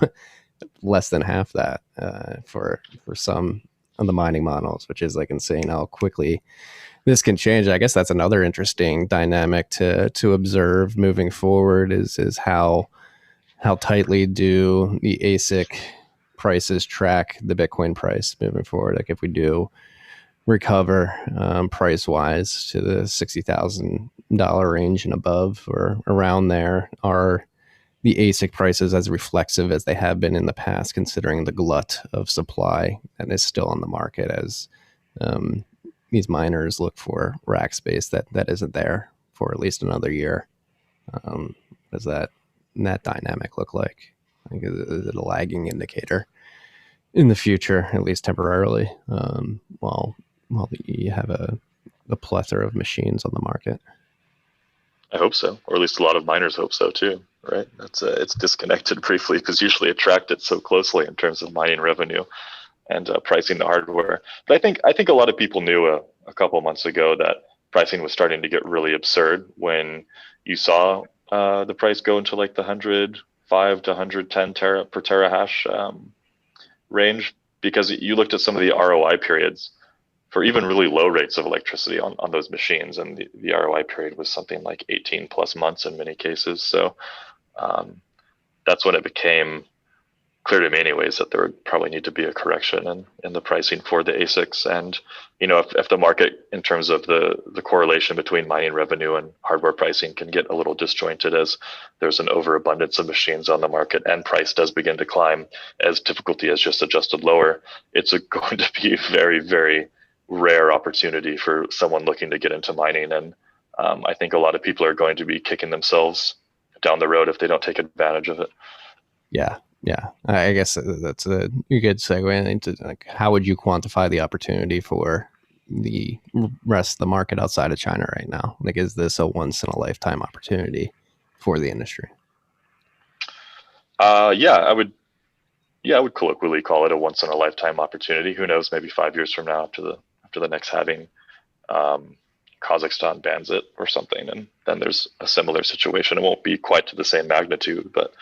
less than half that for some of the mining models, which is like insane how quickly this can change. I guess that's another interesting dynamic to observe moving forward is how tightly do the ASIC prices track the Bitcoin price moving forward. Like if we do recover price wise to the $60,000 range and above or around there, are the ASIC prices as reflexive as they have been in the past, considering the glut of supply that is still on the market as these miners look for rack space that isn't there for at least another year. Does that dynamic look like? I think is it a lagging indicator in the future, at least temporarily, while you have a plethora of machines on the market? I hope so, or at least a lot of miners hope so too, right? That's it's disconnected briefly because usually it tracked it so closely in terms of mining revenue and pricing the hardware. But I think a lot of people knew a couple months ago that pricing was starting to get really absurd when you saw the price go into like the 105 to 110 per terahash range, because you looked at some of the ROI periods for even really low rates of electricity on those machines, and the ROI period was something like 18 plus months in many cases. So that's when it became clear to me anyways that there would probably need to be a correction in the pricing for the ASICs. And if the market, in terms of the correlation between mining revenue and hardware pricing, can get a little disjointed as there's an overabundance of machines on the market and price does begin to climb as difficulty has just adjusted lower, it's going to be a very, very rare opportunity for someone looking to get into mining. And I think a lot of people are going to be kicking themselves down the road if they don't take advantage of it. Yeah. I guess that's a good segue into like, how would you quantify the opportunity for the rest of the market outside of China right now? Like, is this a once in a lifetime opportunity for the industry? I would colloquially call it a once in a lifetime opportunity. Who knows, maybe 5 years from now, after the next halving, Kazakhstan bans it or something, and then there's a similar situation. It won't be quite to the same magnitude, but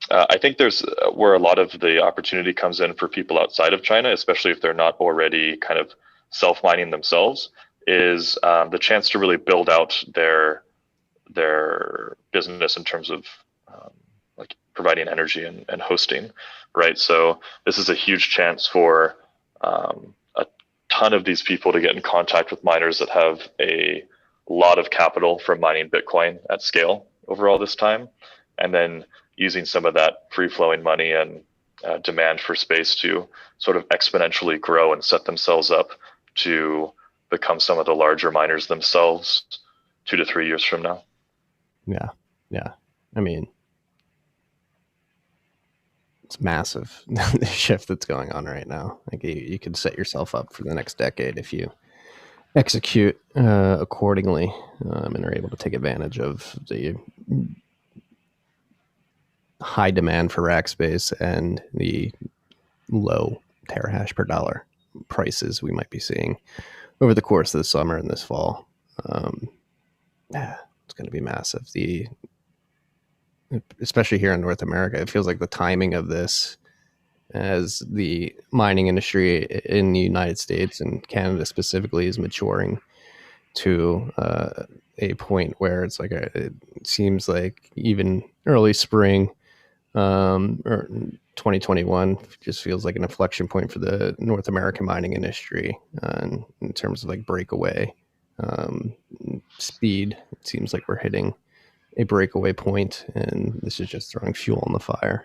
I think there's where a lot of the opportunity comes in for people outside of China, especially if they're not already kind of self-mining themselves, is the chance to really build out their business in terms of like providing energy and hosting, right? So this is a huge chance for a ton of these people to get in contact with miners that have a lot of capital from mining Bitcoin at scale over all this time, and then using some of that free-flowing money and demand for space to sort of exponentially grow and set themselves up to become some of the larger miners themselves 2 to 3 years from now. Yeah. I mean, it's massive, the shift that's going on right now. Like you could set yourself up for the next decade if you execute accordingly and are able to take advantage of the high demand for rack space and the low terahash per dollar prices we might be seeing over the course of the summer and this fall. It's going to be massive. Especially here in North America, it feels like the timing of this, as the mining industry in the United States and Canada specifically is maturing to a point where it's like it seems like even early spring or 2021 just feels like an inflection point for the North American mining industry in terms of like breakaway speed. It seems like we're hitting a breakaway point, and this is just throwing fuel on the fire.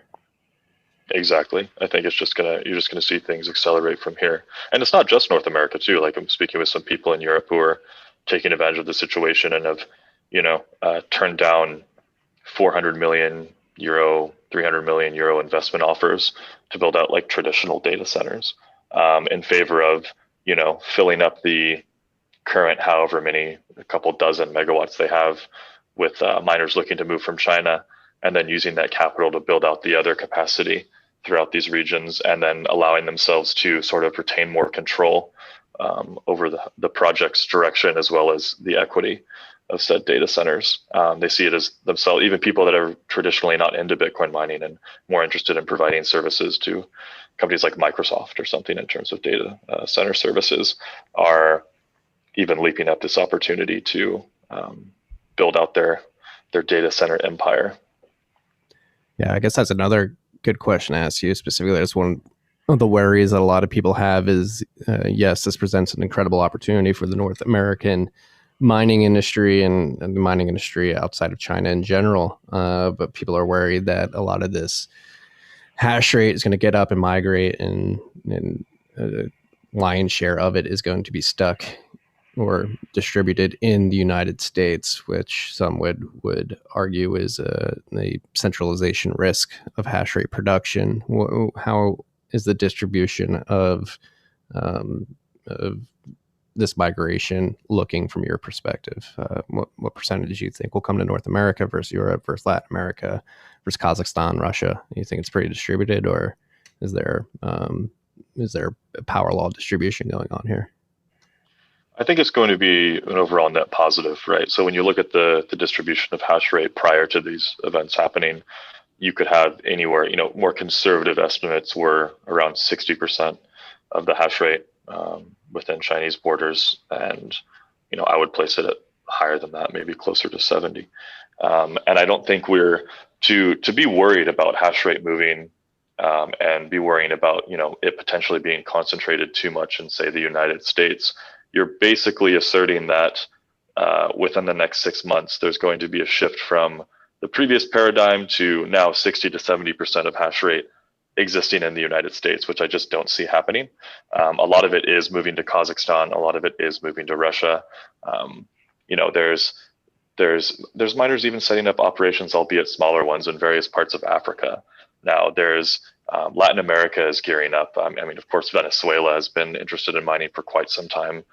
Exactly. I think you're just gonna see things accelerate from here. And it's not just North America too. Like I'm speaking with some people in Europe who are taking advantage of the situation and have, turned down 400 million euro, 300 million euro investment offers to build out like traditional data centers, in favor of, filling up the current however many, a couple dozen megawatts they have with miners looking to move from China, and then using that capital to build out the other capacity throughout these regions, and then allowing themselves to sort of retain more control over the project's direction as well as the equity of said data centers. They see it as themselves, even people that are traditionally not into Bitcoin mining and more interested in providing services to companies like Microsoft or something in terms of data center services, are even leaping at this opportunity to build out their data center empire. Yeah, I guess that's another good question to ask you specifically. That's one of the worries that a lot of people have is, yes, this presents an incredible opportunity for the North American mining industry and the mining industry outside of China in general. But people are worried that a lot of this hash rate is going to get up and migrate, and a lion's share of it is going to be stuck or distributed in the United States, which some would argue is a centralization risk of hash rate production. How is the distribution of this migration looking from your perspective? What percentage do you think will come to North America versus Europe versus Latin America versus Kazakhstan, Russia? Do you think it's pretty distributed, or is there a power law distribution going on here? I think it's going to be an overall net positive, right? So when you look at the distribution of hash rate prior to these events happening, you could have anywhere, more conservative estimates were around 60% of the hash rate within Chinese borders. And, I would place it at higher than that, maybe closer to 70. And I don't think we're to be worried about hash rate moving and be worrying about, it potentially being concentrated too much in, say, the United States. You're basically asserting that within the next 6 months, there's going to be a shift from the previous paradigm to now 60 to 70% of hash rate existing in the United States, which I just don't see happening. A lot of it is moving to Kazakhstan. A lot of it is moving to Russia. There's miners even setting up operations, albeit smaller ones, in various parts of Africa. Now there's Latin America is gearing up. I mean, of course, Venezuela has been interested in mining for quite some time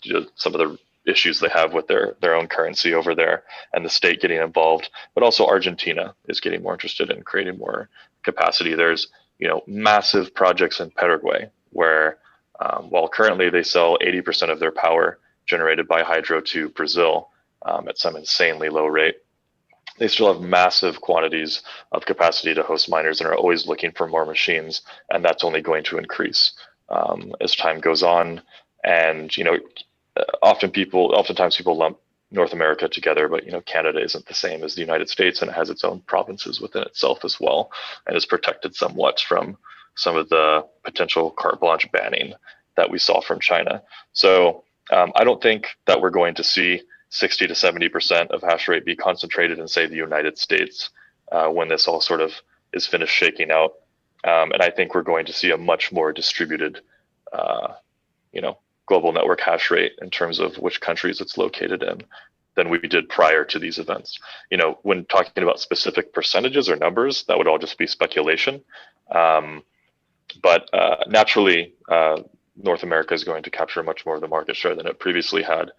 due to some of the issues they have with their own currency over there and the state getting involved. But also Argentina is getting more interested in creating more capacity. There's massive projects in Paraguay where while currently they sell 80% of their power generated by hydro to Brazil at some insanely low rate, they still have massive quantities of capacity to host miners and are always looking for more machines. And that's only going to increase as time goes on. And, oftentimes people lump North America together, but, Canada isn't the same as the United States, and it has its own provinces within itself as well, and is protected somewhat from some of the potential carte blanche banning that we saw from China. So I don't think that we're going to see 60 to 70% of hash rate be concentrated in, say, the United States when this all sort of is finished shaking out. And I think we're going to see a much more distributed, global network hash rate in terms of which countries it's located in than we did prior to these events. When talking about specific percentages or numbers, that would all just be speculation. But naturally, North America is going to capture much more of the market share than it previously had.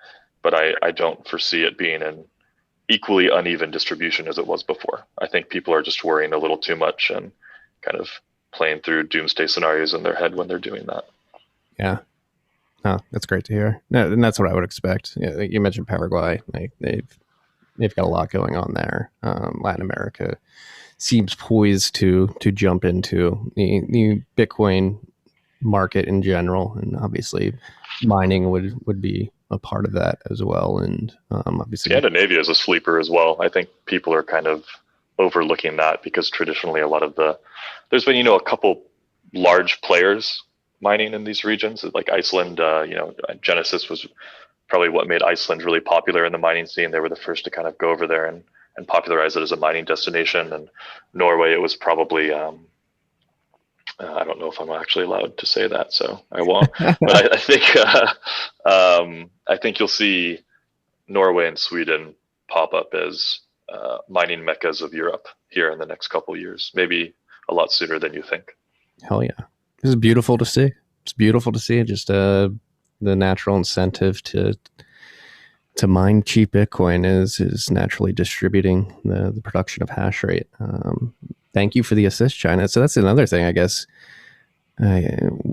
But I don't foresee it being an equally uneven distribution as it was before. I think people are just worrying a little too much and kind of playing through doomsday scenarios in their head when they're doing that. Yeah. Oh, that's great to hear. No, and that's what I would expect. Yeah, you mentioned Paraguay. They've got a lot going on there. Latin America seems poised to jump into the Bitcoin market in general, and obviously mining would be a part of that as well. And obviously Scandinavia is a sleeper as well. I think people are kind of overlooking that because traditionally there's been a couple large players mining in these regions, like Iceland. Genesis was probably what made Iceland really popular in the mining scene. They were the first to kind of go over there and popularize it as a mining destination. And Norway, it was probably I don't know if I'm actually allowed to say that, so I won't. But I think you'll see Norway and Sweden pop up as mining meccas of Europe here in the next couple of years, maybe a lot sooner than you think. Hell yeah. This is beautiful to see. It's beautiful to see. Just the natural incentive to mine cheap Bitcoin is naturally distributing the production of hash rate. Thank you for the assist, China. So that's another thing, I guess, I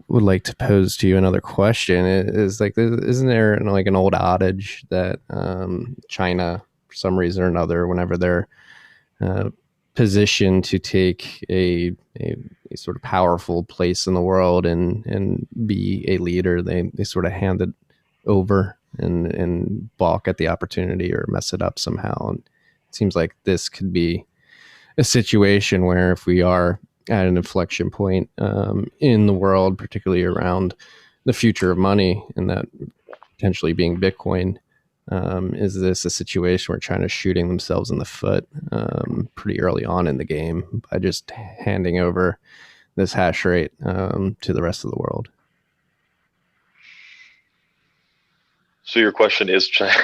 would like to pose to you. Another question is like, isn't there like an old adage that China, for some reason or another, whenever they're positioned to take a sort of powerful place in the world and be a leader, they sort of hand it over and balk at the opportunity or mess it up somehow. And it seems like this could be a situation where if we are at an inflection point in the world, particularly around the future of money and that potentially being Bitcoin, is this a situation where China's shooting themselves in the foot pretty early on in the game by just handing over this hash rate to the rest of the world? So your question is, China,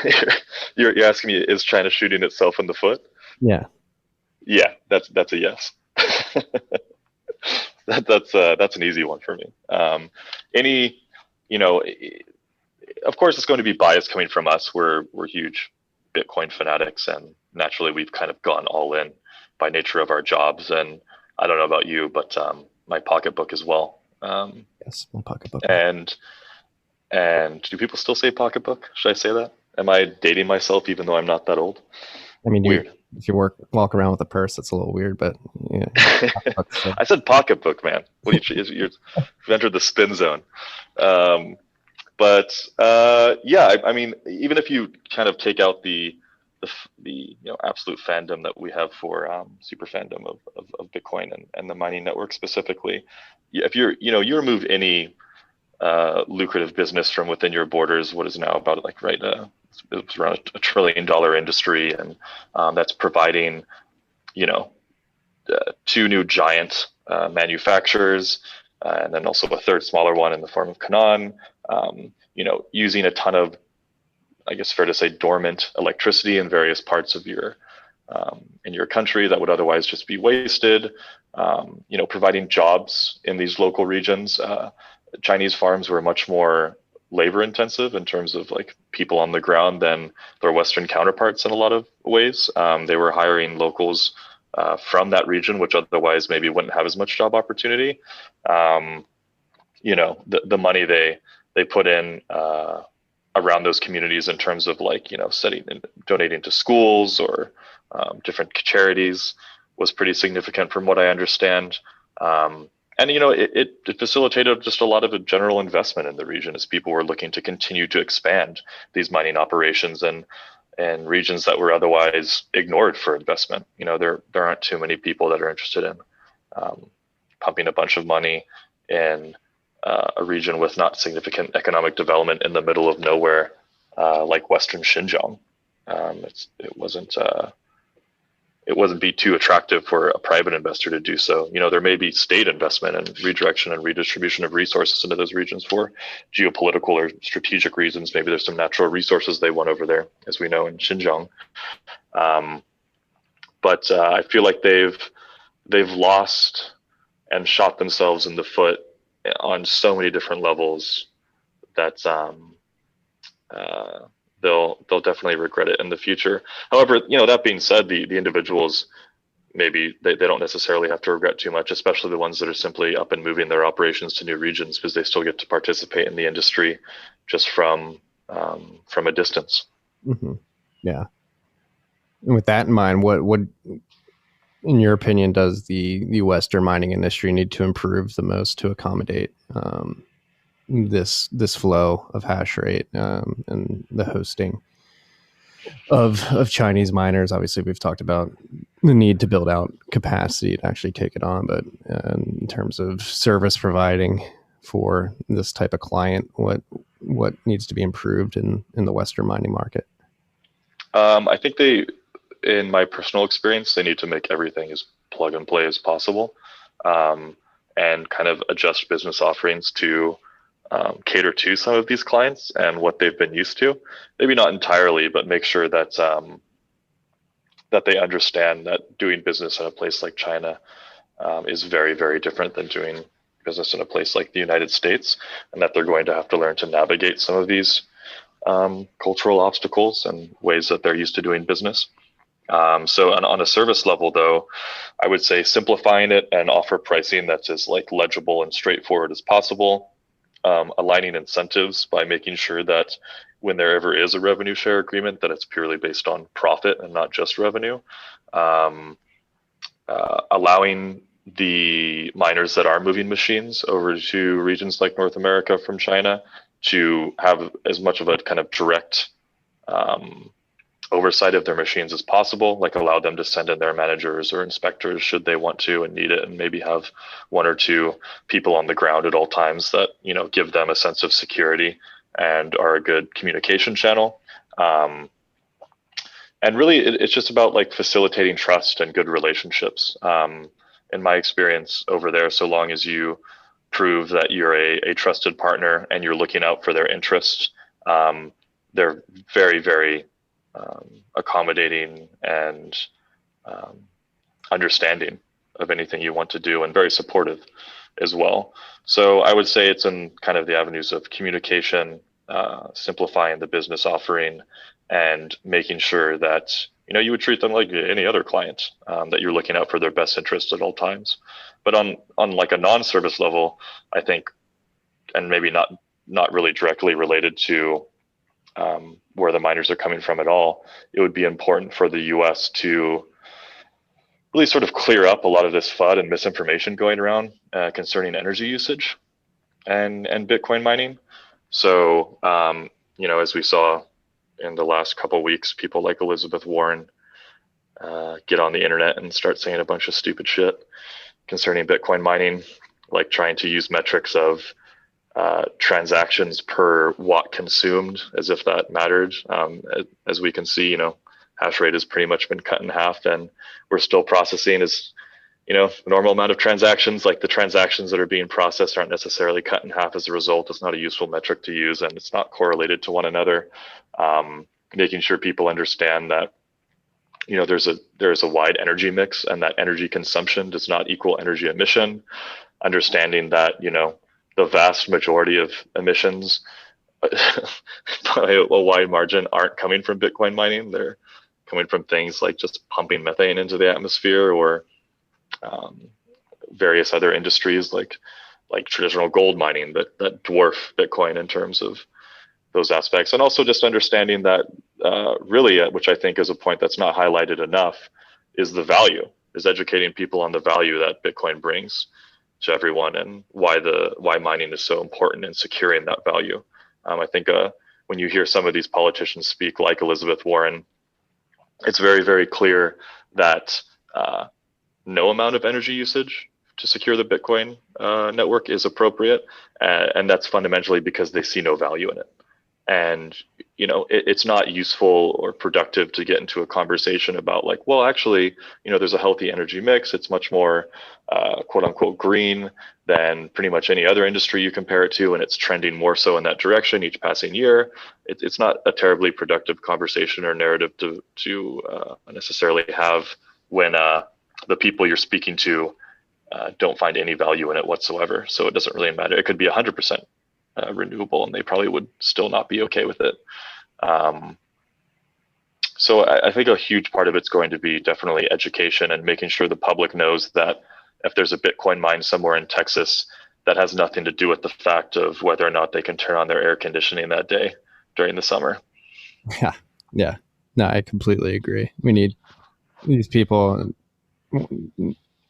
you're asking me, is China shooting itself in the foot? Yeah. Yeah, that's a yes. That's an easy one for me. Of course, it's going to be bias coming from us. We're huge Bitcoin fanatics, and naturally, we've kind of gone all in by nature of our jobs. And I don't know about you, but my pocketbook as well. Yes, my pocketbook. And do people still say pocketbook? Should I say that? Am I dating myself even though I'm not that old? I mean, weird. If you walk around with a purse, it's a little weird, but yeah. I said pocketbook, man. Well, you've entered the spin zone. Yeah, I mean, even if you kind of take out the absolute fandom that we have for super fandom of Bitcoin and the mining network specifically, if you remove any lucrative business from within your borders, what is now about it's around $1 trillion industry, and that's providing, 2 new giant manufacturers, and then also a third smaller one in the form of Canaan, using a ton of, I guess fair to say, dormant electricity in various parts of your in your country that would otherwise just be wasted, providing jobs in these local regions. Chinese farms were much more labor intensive in terms of like people on the ground than their Western counterparts in a lot of ways. They were hiring locals from that region, which otherwise maybe wouldn't have as much job opportunity. The money they put in around those communities in terms of like, setting and donating to schools or different charities was pretty significant from what I understand. And it facilitated just a lot of a general investment in the region as people were looking to continue to expand these mining operations and regions that were otherwise ignored for investment. There aren't too many people that are interested in pumping a bunch of money in a region with not significant economic development in the middle of nowhere, like Western Xinjiang. It wasn't be too attractive for a private investor to do so. There may be state investment and redirection and redistribution of resources into those regions for geopolitical or strategic reasons. Maybe there's some natural resources they want over there, as we know in Xinjiang. But I feel like they've lost and shot themselves in the foot on so many different levels that they'll definitely regret it in the future. However, that being said, the individuals, maybe they don't necessarily have to regret too much, especially the ones that are simply up and moving their operations to new regions, because they still get to participate in the industry just from a distance. Mm-hmm. Yeah. And with that in mind, what in your opinion does the Western mining industry need to improve the most to accommodate this flow of hash rate and the hosting of Chinese miners? Obviously, we've talked about the need to build out capacity to actually take it on, but in terms of service providing for this type of client, what needs to be improved in the Western mining market? I think in my personal experience, they need to make everything as plug and play as possible. and kind of adjust business offerings to cater to some of these clients and what they've been used to. Maybe not entirely, but make sure that that they understand that doing business in a place like China is very, very different than doing business in a place like the United States, and that they're going to have to learn to navigate some of these cultural obstacles and ways that they're used to doing business. So on a service level, though, I would say simplifying it and offer pricing that's as like legible and straightforward as possible. Aligning incentives by making sure that when there ever is a revenue share agreement, that it's purely based on profit and not just revenue. Allowing the miners that are moving machines over to regions like North America from China to have as much of a kind of direct oversight of their machines as possible, like allow them to send in their managers or inspectors should they want to and need it, and maybe have one or two people on the ground at all times that, you know, give them a sense of security and are a good communication channel. And really, it's just about like facilitating trust and good relationships. In my experience over there, so long as you prove that you're a trusted partner and you're looking out for their interests, they're very, very accommodating and understanding of anything you want to do, and very supportive as well. So I would say it's in kind of the avenues of communication, simplifying the business offering, and making sure that, you know, you would treat them like any other client, that you're looking out for their best interests at all times. But on like a non-service level, I think, and maybe not really directly related to where the miners are coming from at all, it would be important for the US to really sort of clear up a lot of this FUD and misinformation going around concerning energy usage and Bitcoin mining. So, you know, as we saw in the last couple of weeks, people like Elizabeth Warren get on the internet and start saying a bunch of stupid shit concerning Bitcoin mining, like trying to use metrics of transactions per watt consumed, as if that mattered. As we can see, you know, hash rate has pretty much been cut in half, and we're still processing as, you know, the normal amount of transactions. Like the transactions that are being processed aren't necessarily cut in half as a result. It's not a useful metric to use, and it's not correlated to one another. Making sure people understand that, you know, there's a wide energy mix, and that energy consumption does not equal energy emission. Understanding that, you know, the vast majority of emissions by a wide margin aren't coming from Bitcoin mining. They're coming from things like just pumping methane into the atmosphere, or various other industries like traditional gold mining that dwarf Bitcoin in terms of those aspects. And also just understanding that really, which I think is a point that's not highlighted enough, is the value, is educating people on the value that Bitcoin brings to everyone, and why mining is so important in securing that value. I think when you hear some of these politicians speak, like Elizabeth Warren, it's very, very clear that no amount of energy usage to secure the Bitcoin network is appropriate, and that's fundamentally because they see no value in it. And, you know, it's not useful or productive to get into a conversation about like, well, actually, you know, there's a healthy energy mix. It's much more quote unquote green than pretty much any other industry you compare it to, and it's trending more so in that direction each passing year. It's not a terribly productive conversation or narrative to necessarily have when the people you're speaking to don't find any value in it whatsoever. So it doesn't really matter. It could be 100% renewable, and they probably would still not be okay with it. So I think a huge part of it's going to be definitely education and making sure the public knows that if there's a Bitcoin mine somewhere in Texas, that has nothing to do with the fact of whether or not they can turn on their air conditioning that day during the summer. Yeah. No, I completely agree. We need these people.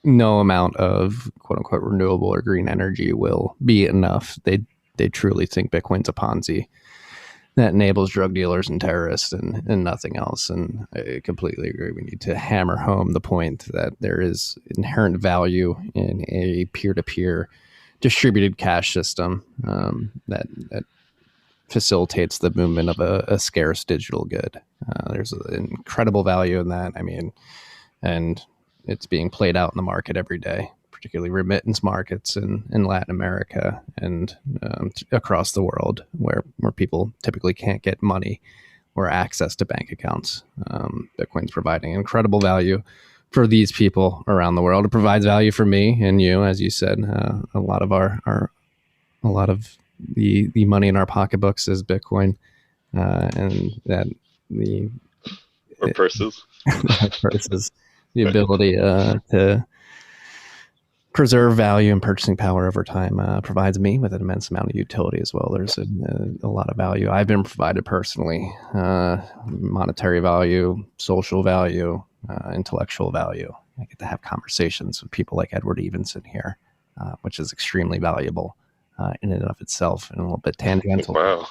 No amount of quote unquote renewable or green energy will be enough. They truly think Bitcoin's a Ponzi that enables drug dealers and terrorists and nothing else. And I completely agree. We need to hammer home the point that there is inherent value in a peer-to-peer distributed cash system that facilitates the movement of a scarce digital good. There's an incredible value in that. I mean, and it's being played out in the market every day particularly remittance markets in Latin America and across the world where people typically can't get money or access to bank accounts. Bitcoin's providing incredible value for these people around the world. It provides value for me and you, as you said. A lot of the money in our pocketbooks is Bitcoin, and that Or purses. versus the ability to preserve value and purchasing power over time provides me with an immense amount of utility as well. There's a lot of value I've been provided personally, monetary value, social value, intellectual value. I get to have conversations with people like Edward Evenson here, which is extremely valuable in and of itself, and a little bit tangential. Wow.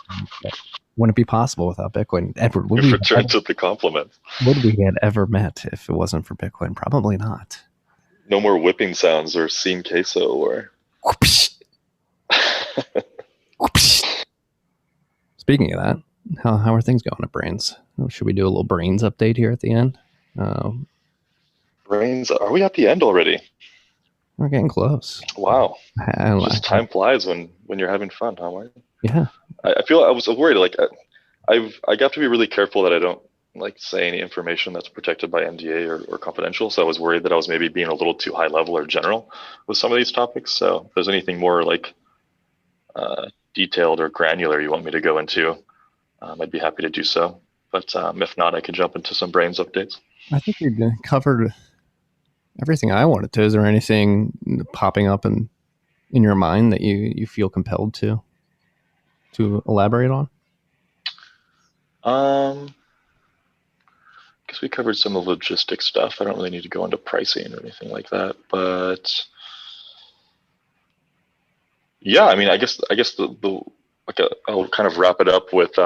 Wouldn't be possible without Bitcoin. Edward, You've returned to the compliment. would we have ever met if it wasn't for Bitcoin? Probably not. No more whipping sounds or seeing queso or. Speaking of that, how are things going at Braiins? Should we do a little Braiins update here at the end? Braiins, are we at the end already? We're getting close. Wow. Just time flies when you're having fun, huh, Marty? Yeah. I feel I was worried. Like I have to be really careful that I don't like say any information that's protected by NDA or confidential. So I was worried that I was maybe being a little too high level or general with some of these topics. So if there's anything more like detailed or granular you want me to go into, I'd be happy to do so. But if not, I can jump into some Braiins updates. I think we covered everything I wanted to. Is there anything popping up in your mind that you feel compelled to elaborate on? Guess we covered some of the logistics stuff. I don't really need to go into pricing or anything like that, but yeah, I mean, I guess I'll kind of wrap it up with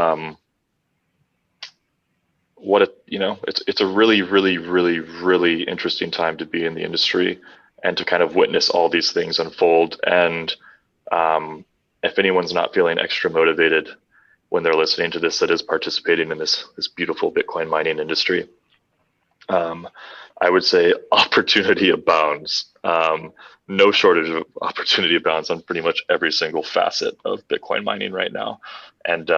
it's a really, really, really, really interesting time to be in the industry and to kind of witness all these things unfold. And if anyone's not feeling extra motivated when they're listening to this, that is participating in this beautiful Bitcoin mining industry, I would say opportunity abounds. No shortage of opportunity abounds on pretty much every single facet of Bitcoin mining right now. And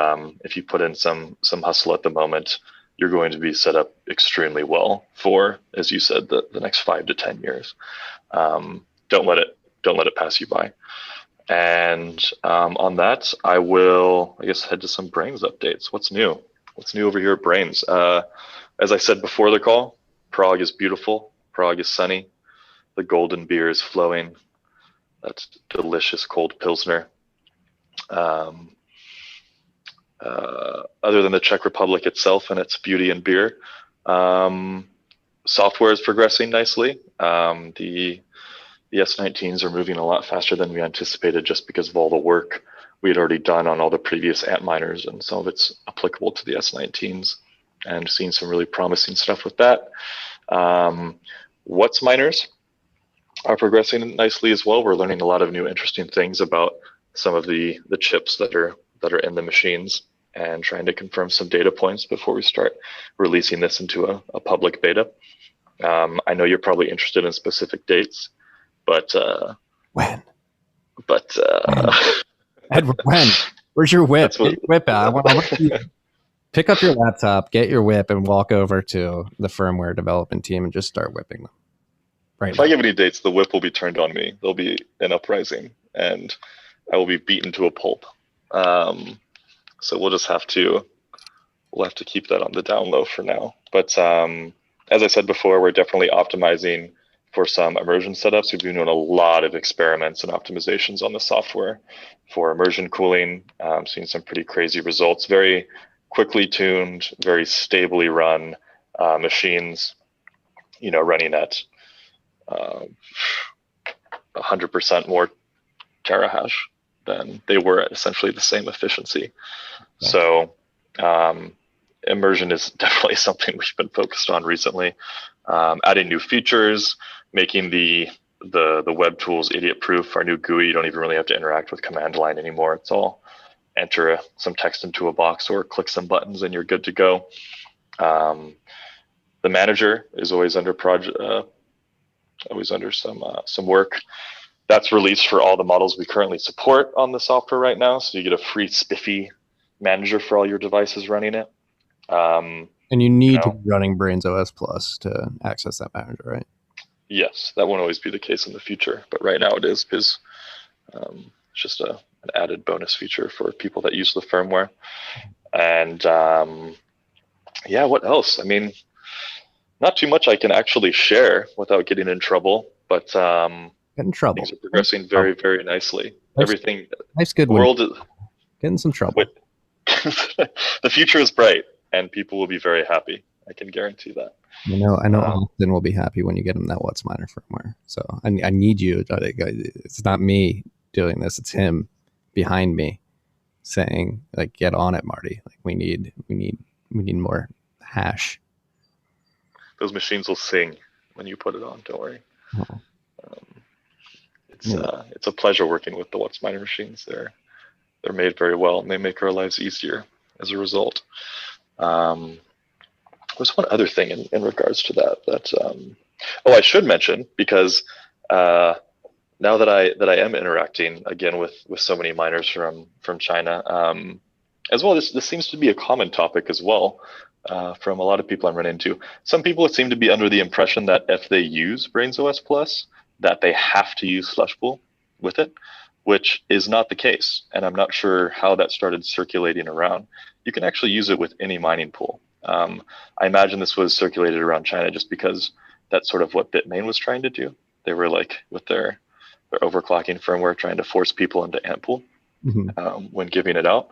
if you put in some hustle at the moment, you're going to be set up extremely well for, as you said, the next 5 to 10 years. Don't let it pass you by. And on that, I will, I guess, head to some Braiins updates. What's new? What's new over here at Braiins? As I said before the call, Prague is beautiful. Prague is sunny. The golden beer is flowing. That's delicious cold Pilsner. Other than the Czech Republic itself and its beauty and beer, software is progressing nicely. The S19s are moving a lot faster than we anticipated just because of all the work we had already done on all the previous Antminers, and some of it's applicable to the S19s, and seeing some really promising stuff with that. What's miners are progressing nicely as well. We're learning a lot of new interesting things about some of the chips that are in the machines, and trying to confirm some data points before we start releasing this into a public beta. I know you're probably interested in specific dates, but when? But Edward, when? Where's your whip? Get your whip out. I want you to pick up your laptop, get your whip, and walk over to the firmware development team and just start whipping them. Right. If I give any dates, the whip will be turned on me. There'll be an uprising, and I will be beaten to a pulp. So we'll have to keep that on the down low for now. But as I said before, we're definitely optimizing for some immersion setups. We've been doing a lot of experiments and optimizations on the software for immersion cooling, seeing some pretty crazy results. Very quickly tuned, very stably run machines, running at 100% more terahash than they were at essentially the same efficiency. Yeah. So immersion is definitely something we've been focused on recently. Adding new features, making the web tools idiot proof. Our new GUI, you don't even really have to interact with command line anymore. It's all enter some text into a box or click some buttons and you're good to go. The manager is always under always under some work. That's released for all the models we currently support on the software right now. So you get a free spiffy manager for all your devices running it. And you need to be running Braiins OS Plus to access that manager, right? Yes, that won't always be the case in the future, but right now it is because it's just an added bonus feature for people that use the firmware. And yeah, what else? I mean, not too much I can actually share without getting in trouble, but Get in trouble. things are progressing very, very nicely. Everything. Life's good. The world is get in some trouble. the future is bright, and people will be very happy. I can guarantee that. I know Austin will be happy when you get him that What's Miner firmware. So I need you. It's not me doing this. It's him behind me saying, like, get on it, Marty. Like, we need more hash. Those machines will sing when you put it on. Don't worry. Oh. It's a pleasure working with the What's Miner machines. They're made very well, and they make our lives easier as a result. There's one other thing in regards to that I should mention, because now that I am interacting again with so many miners from China, as well, this seems to be a common topic as well from a lot of people I'm running into. Some people seem to be under the impression that if they use Braiins OS Plus, that they have to use Slushpool with it, which is not the case. And I'm not sure how that started circulating around. You can actually use it with any mining pool. I imagine this was circulated around China just because that's sort of what Bitmain was trying to do. They were like with their overclocking firmware trying to force people into Antpool when giving it out.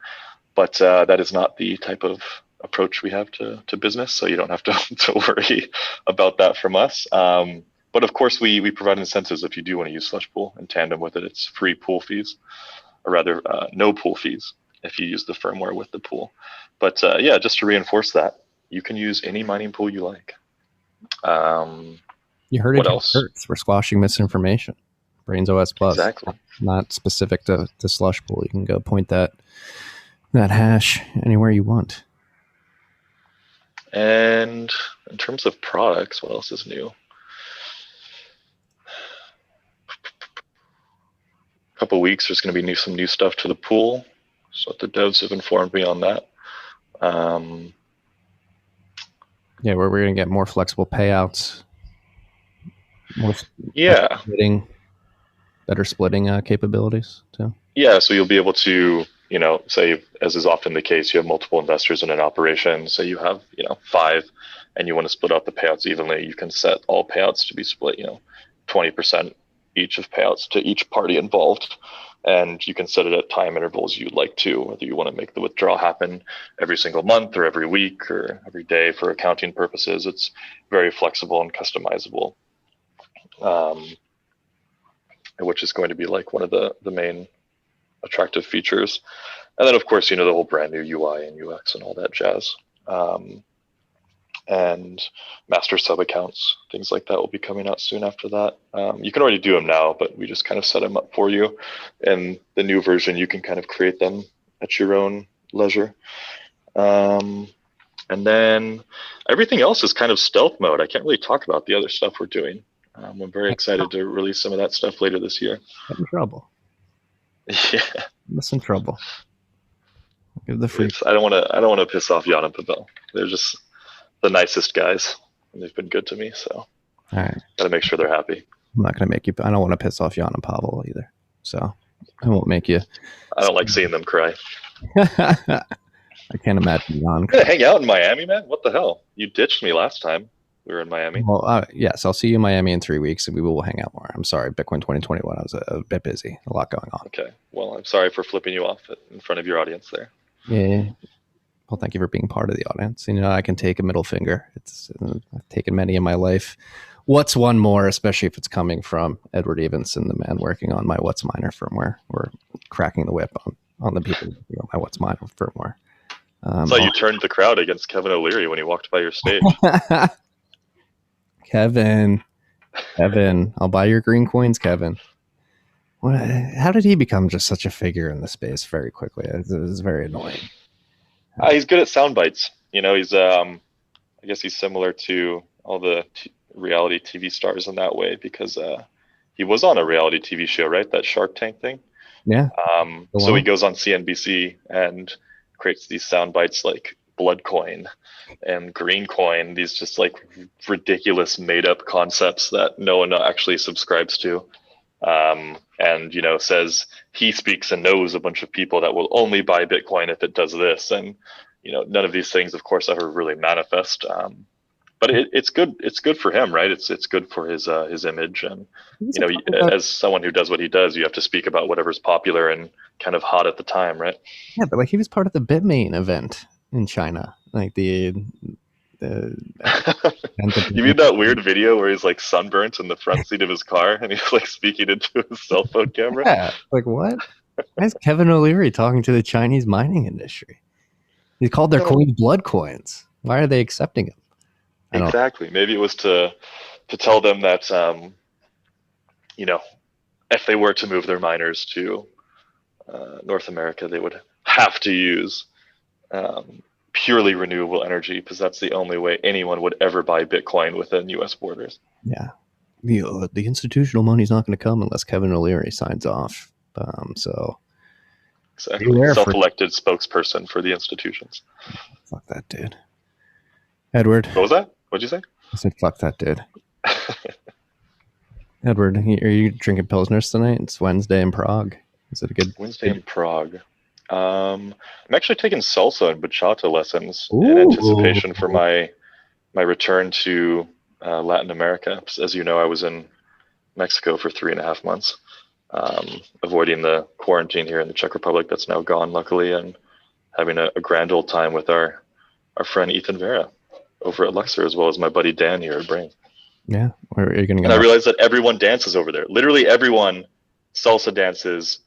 But that is not the type of approach we have to business, so you don't have to worry about that from us. But of course, we provide incentives if you do want to use Slushpool in tandem with it. It's free pool fees, or rather no pool fees if you use the firmware with the pool. But yeah, just to reinforce that, you can use any mining pool you like. You heard it. What else? We're squashing misinformation. Braiins OS Plus, exactly. Not specific to Slushpool. You can go point that hash anywhere you want. And in terms of products, what else is new? A couple of weeks, there's going to be some new stuff to the pool. So the devs have informed me on that. Yeah, where we're going to get more flexible payouts. Better splitting capabilities too. Yeah, so you'll be able to, say, as is often the case, you have multiple investors in an operation. So you have, 5, and you want to split out the payouts evenly. You can set all payouts to be split, 20% each of payouts to each party involved. And you can set it at time intervals you'd like to, whether you want to make the withdrawal happen every single month or every week or every day for accounting purposes. It's very flexible and customizable, which is going to be like one of the main attractive features. And then, of course, the whole brand new UI and UX and all that jazz. And master sub accounts, things like that will be coming out soon after that. You can already do them now, but we just kind of set them up for you. And the new version, you can kind of create them at your own leisure. And then everything else is kind of stealth mode. I can't really talk about the other stuff we're doing. I'm very excited to release some of that stuff later this year. Get in trouble. Yeah. That's in trouble. Give the free. I don't want to piss off Jan and Pavel. They're just the nicest guys, and they've been good to me. So, all right, got to make sure they're happy. I'm not going to make you. I don't want to piss off Jan and Pavel either. So, I won't make you. I don't like seeing them cry. I can't imagine Jan. You're gonna hang out in Miami, man? What the hell? You ditched me last time we were in Miami. Well, yes, I'll see you in Miami in 3 weeks, and we will hang out more. I'm sorry, Bitcoin 2021. I was a bit busy, a lot going on. Okay. Well, I'm sorry for flipping you off in front of your audience there. Yeah. Well, thank you for being part of the audience. I can take a middle finger. I've taken many in my life. What's one more, especially if it's coming from Edward Evenson, the man working on my What's Miner firmware, or cracking the whip on the people working on my What's Miner firmware. So you turned the crowd against Kevin O'Leary when he walked by your stage. Kevin, I'll buy your green coins, Kevin. How did he become just such a figure in the space very quickly? It was very annoying. He's good at sound bites. He's I guess he's similar to all the reality TV stars in that way, because he was on a reality TV show, right? That Shark Tank thing. Yeah. So he goes on CNBC and creates these sound bites like blood coin and green coin, these just like ridiculous made up concepts that no one actually subscribes to. And, you know, says he speaks and knows a bunch of people that will only buy Bitcoin if it does this. And, you know, none of these things, of course, ever really manifest. But it's good. It's good for him, right? It's good for his image. And, you know, as someone who does what he does, you have to speak about whatever's popular and kind of hot at the time, right? Yeah, but like he was part of the Bitmain event in China, like the You mean that weird video where he's like sunburnt in the front seat of his car and he's like speaking into his cell phone camera? Yeah, like what? Why is Kevin O'Leary talking to the Chinese mining industry? He called their coins blood coins. Why are they accepting them? Exactly. Maybe it was to tell them that, you know, if they were to move their miners to North America, they would have to use purely renewable energy, because that's the only way anyone would ever buy Bitcoin within U.S. borders. Yeah. The institutional money's not going to come unless Kevin O'Leary signs off. So exactly. Self-elected spokesperson for the institutions. Fuck that dude. Edward. What was that? What'd you say? I said, fuck that dude. Edward, are you drinking Pilsners tonight? It's Wednesday in Prague. Is it a good Wednesday in Prague? I'm actually taking salsa and bachata lessons in anticipation for my return to Latin America. As you know, I was in Mexico for 3.5 months, avoiding the quarantine here in the Czech Republic that's now gone, luckily, and having a grand old time with our friend Ethan Vera over at Luxor, as well as my buddy Dan here at Braiins. Yeah, where are you going to go? And I realized that everyone dances over there. Literally everyone salsa dances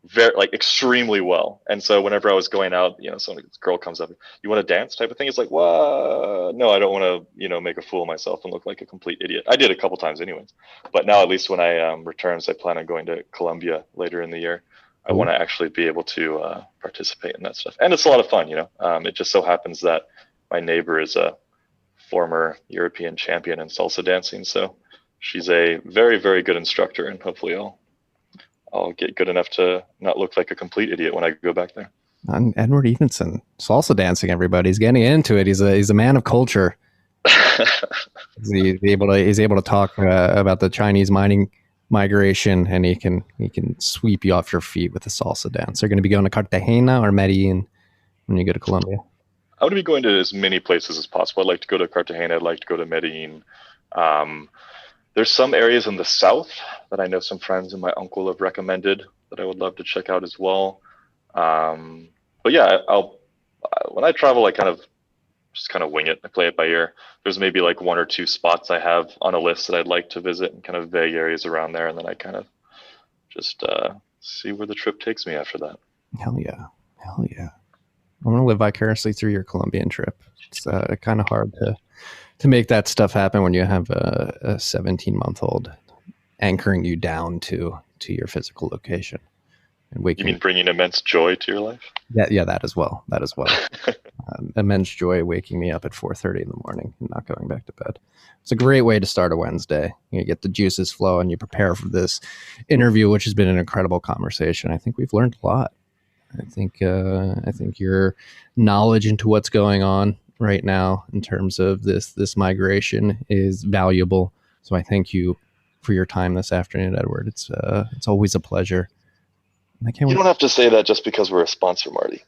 very, like, extremely well. And so whenever I was going out, you know, some girl comes up, you want to dance type of thing? It's like, well, no, I don't want to, you know, make a fool of myself and look like a complete idiot. I did a couple times anyways. But now, at least when I return, I plan on going to Colombia later in the year. I want to actually be able to participate in that stuff. And it's a lot of fun, you know. It just so happens that my neighbor is a former European champion in salsa dancing. So she's a very, very good instructor, and hopefully I'll get good enough to not look like a complete idiot when I go back there. I'm Edward Evenson, salsa dancing. Everybody's getting into it. He's a man of culture. He's able to talk about the Chinese mining migration, and he can sweep you off your feet with a salsa dance. They're going to be going to Cartagena or Medellin when you go to Colombia. I would be going to as many places as possible. I'd like to go to Cartagena. I'd like to go to Medellin. There's some areas in the south that I know some friends and my uncle have recommended that I would love to check out as well. But yeah, when I travel, I kind of wing it. I play it by ear. There's maybe like 1 or 2 spots I have on a list that I'd like to visit, and kind of vague areas around there. And then I kind of just see where the trip takes me after that. Hell yeah. I want to live vicariously through your Colombian trip. It's kind of hard to make that stuff happen when you have a 17-month-old anchoring you down to your physical location. And you mean bringing immense joy to your life? Yeah, that as well. Immense joy waking me up at 4:30 in the morning and not going back to bed. It's a great way to start a Wednesday. You get the juices flowing, you prepare for this interview, which has been an incredible conversation. I think we've learned a lot. I think your knowledge into what's going on right now in terms of this migration is valuable. So I thank you for your time this afternoon, Edward. It's always a pleasure. You don't have to say that just because we're a sponsor, Marty.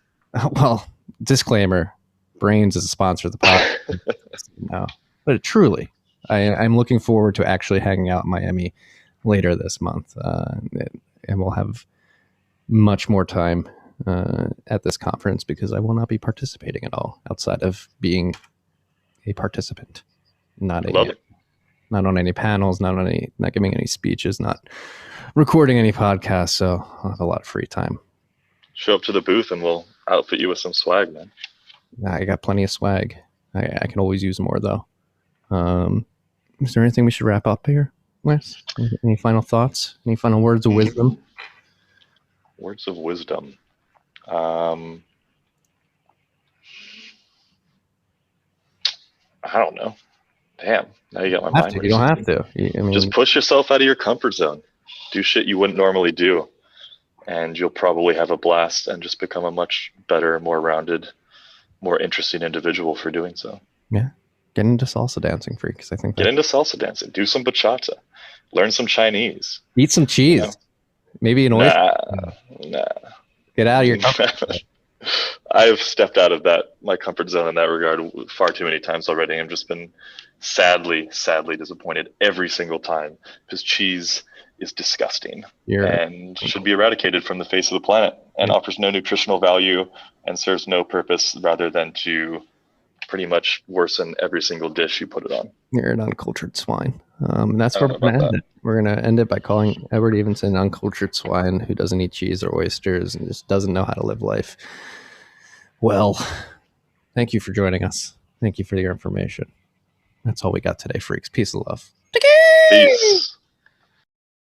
Well, disclaimer: Braiins is a sponsor of the podcast. No, but truly, I'm looking forward to actually hanging out in Miami later this month, and we'll have much more time at this conference, because I will not be participating at all outside of being a participant, not on any panels, not giving any speeches, not recording any podcasts. So I'll have a lot of free time. Show up to the booth and we'll outfit you with some swag, man. I got plenty of swag. I can always use more though. Is there anything we should wrap up here with? Any final thoughts? Any final words of wisdom? Words of wisdom. I don't know. Damn, now you got my mind. You don't have to. I mean, just push yourself out of your comfort zone. Do shit you wouldn't normally do. And you'll probably have a blast and just become a much better, more rounded, more interesting individual for doing so. Yeah. Get into salsa dancing, freaks. I think. Get into salsa dancing. Do some bachata. Learn some Chinese. Eat some cheese. You know? Maybe an oyster. Nah. Get out of your comfort zone. I've stepped out of my comfort zone in that regard far too many times already. I've just been sadly disappointed every single time because cheese is disgusting and should be eradicated from the face of the planet and offers no nutritional value and serves no purpose rather than to pretty much worsen every single dish you put it on. You're an uncultured swine. And that's where we're going to end it. We're going to end it by calling Edward Evenson an uncultured swine who doesn't eat cheese or oysters and just doesn't know how to live life. Well, thank you for joining us. Thank you for your information. That's all we got today, freaks. Peace and love. Peace.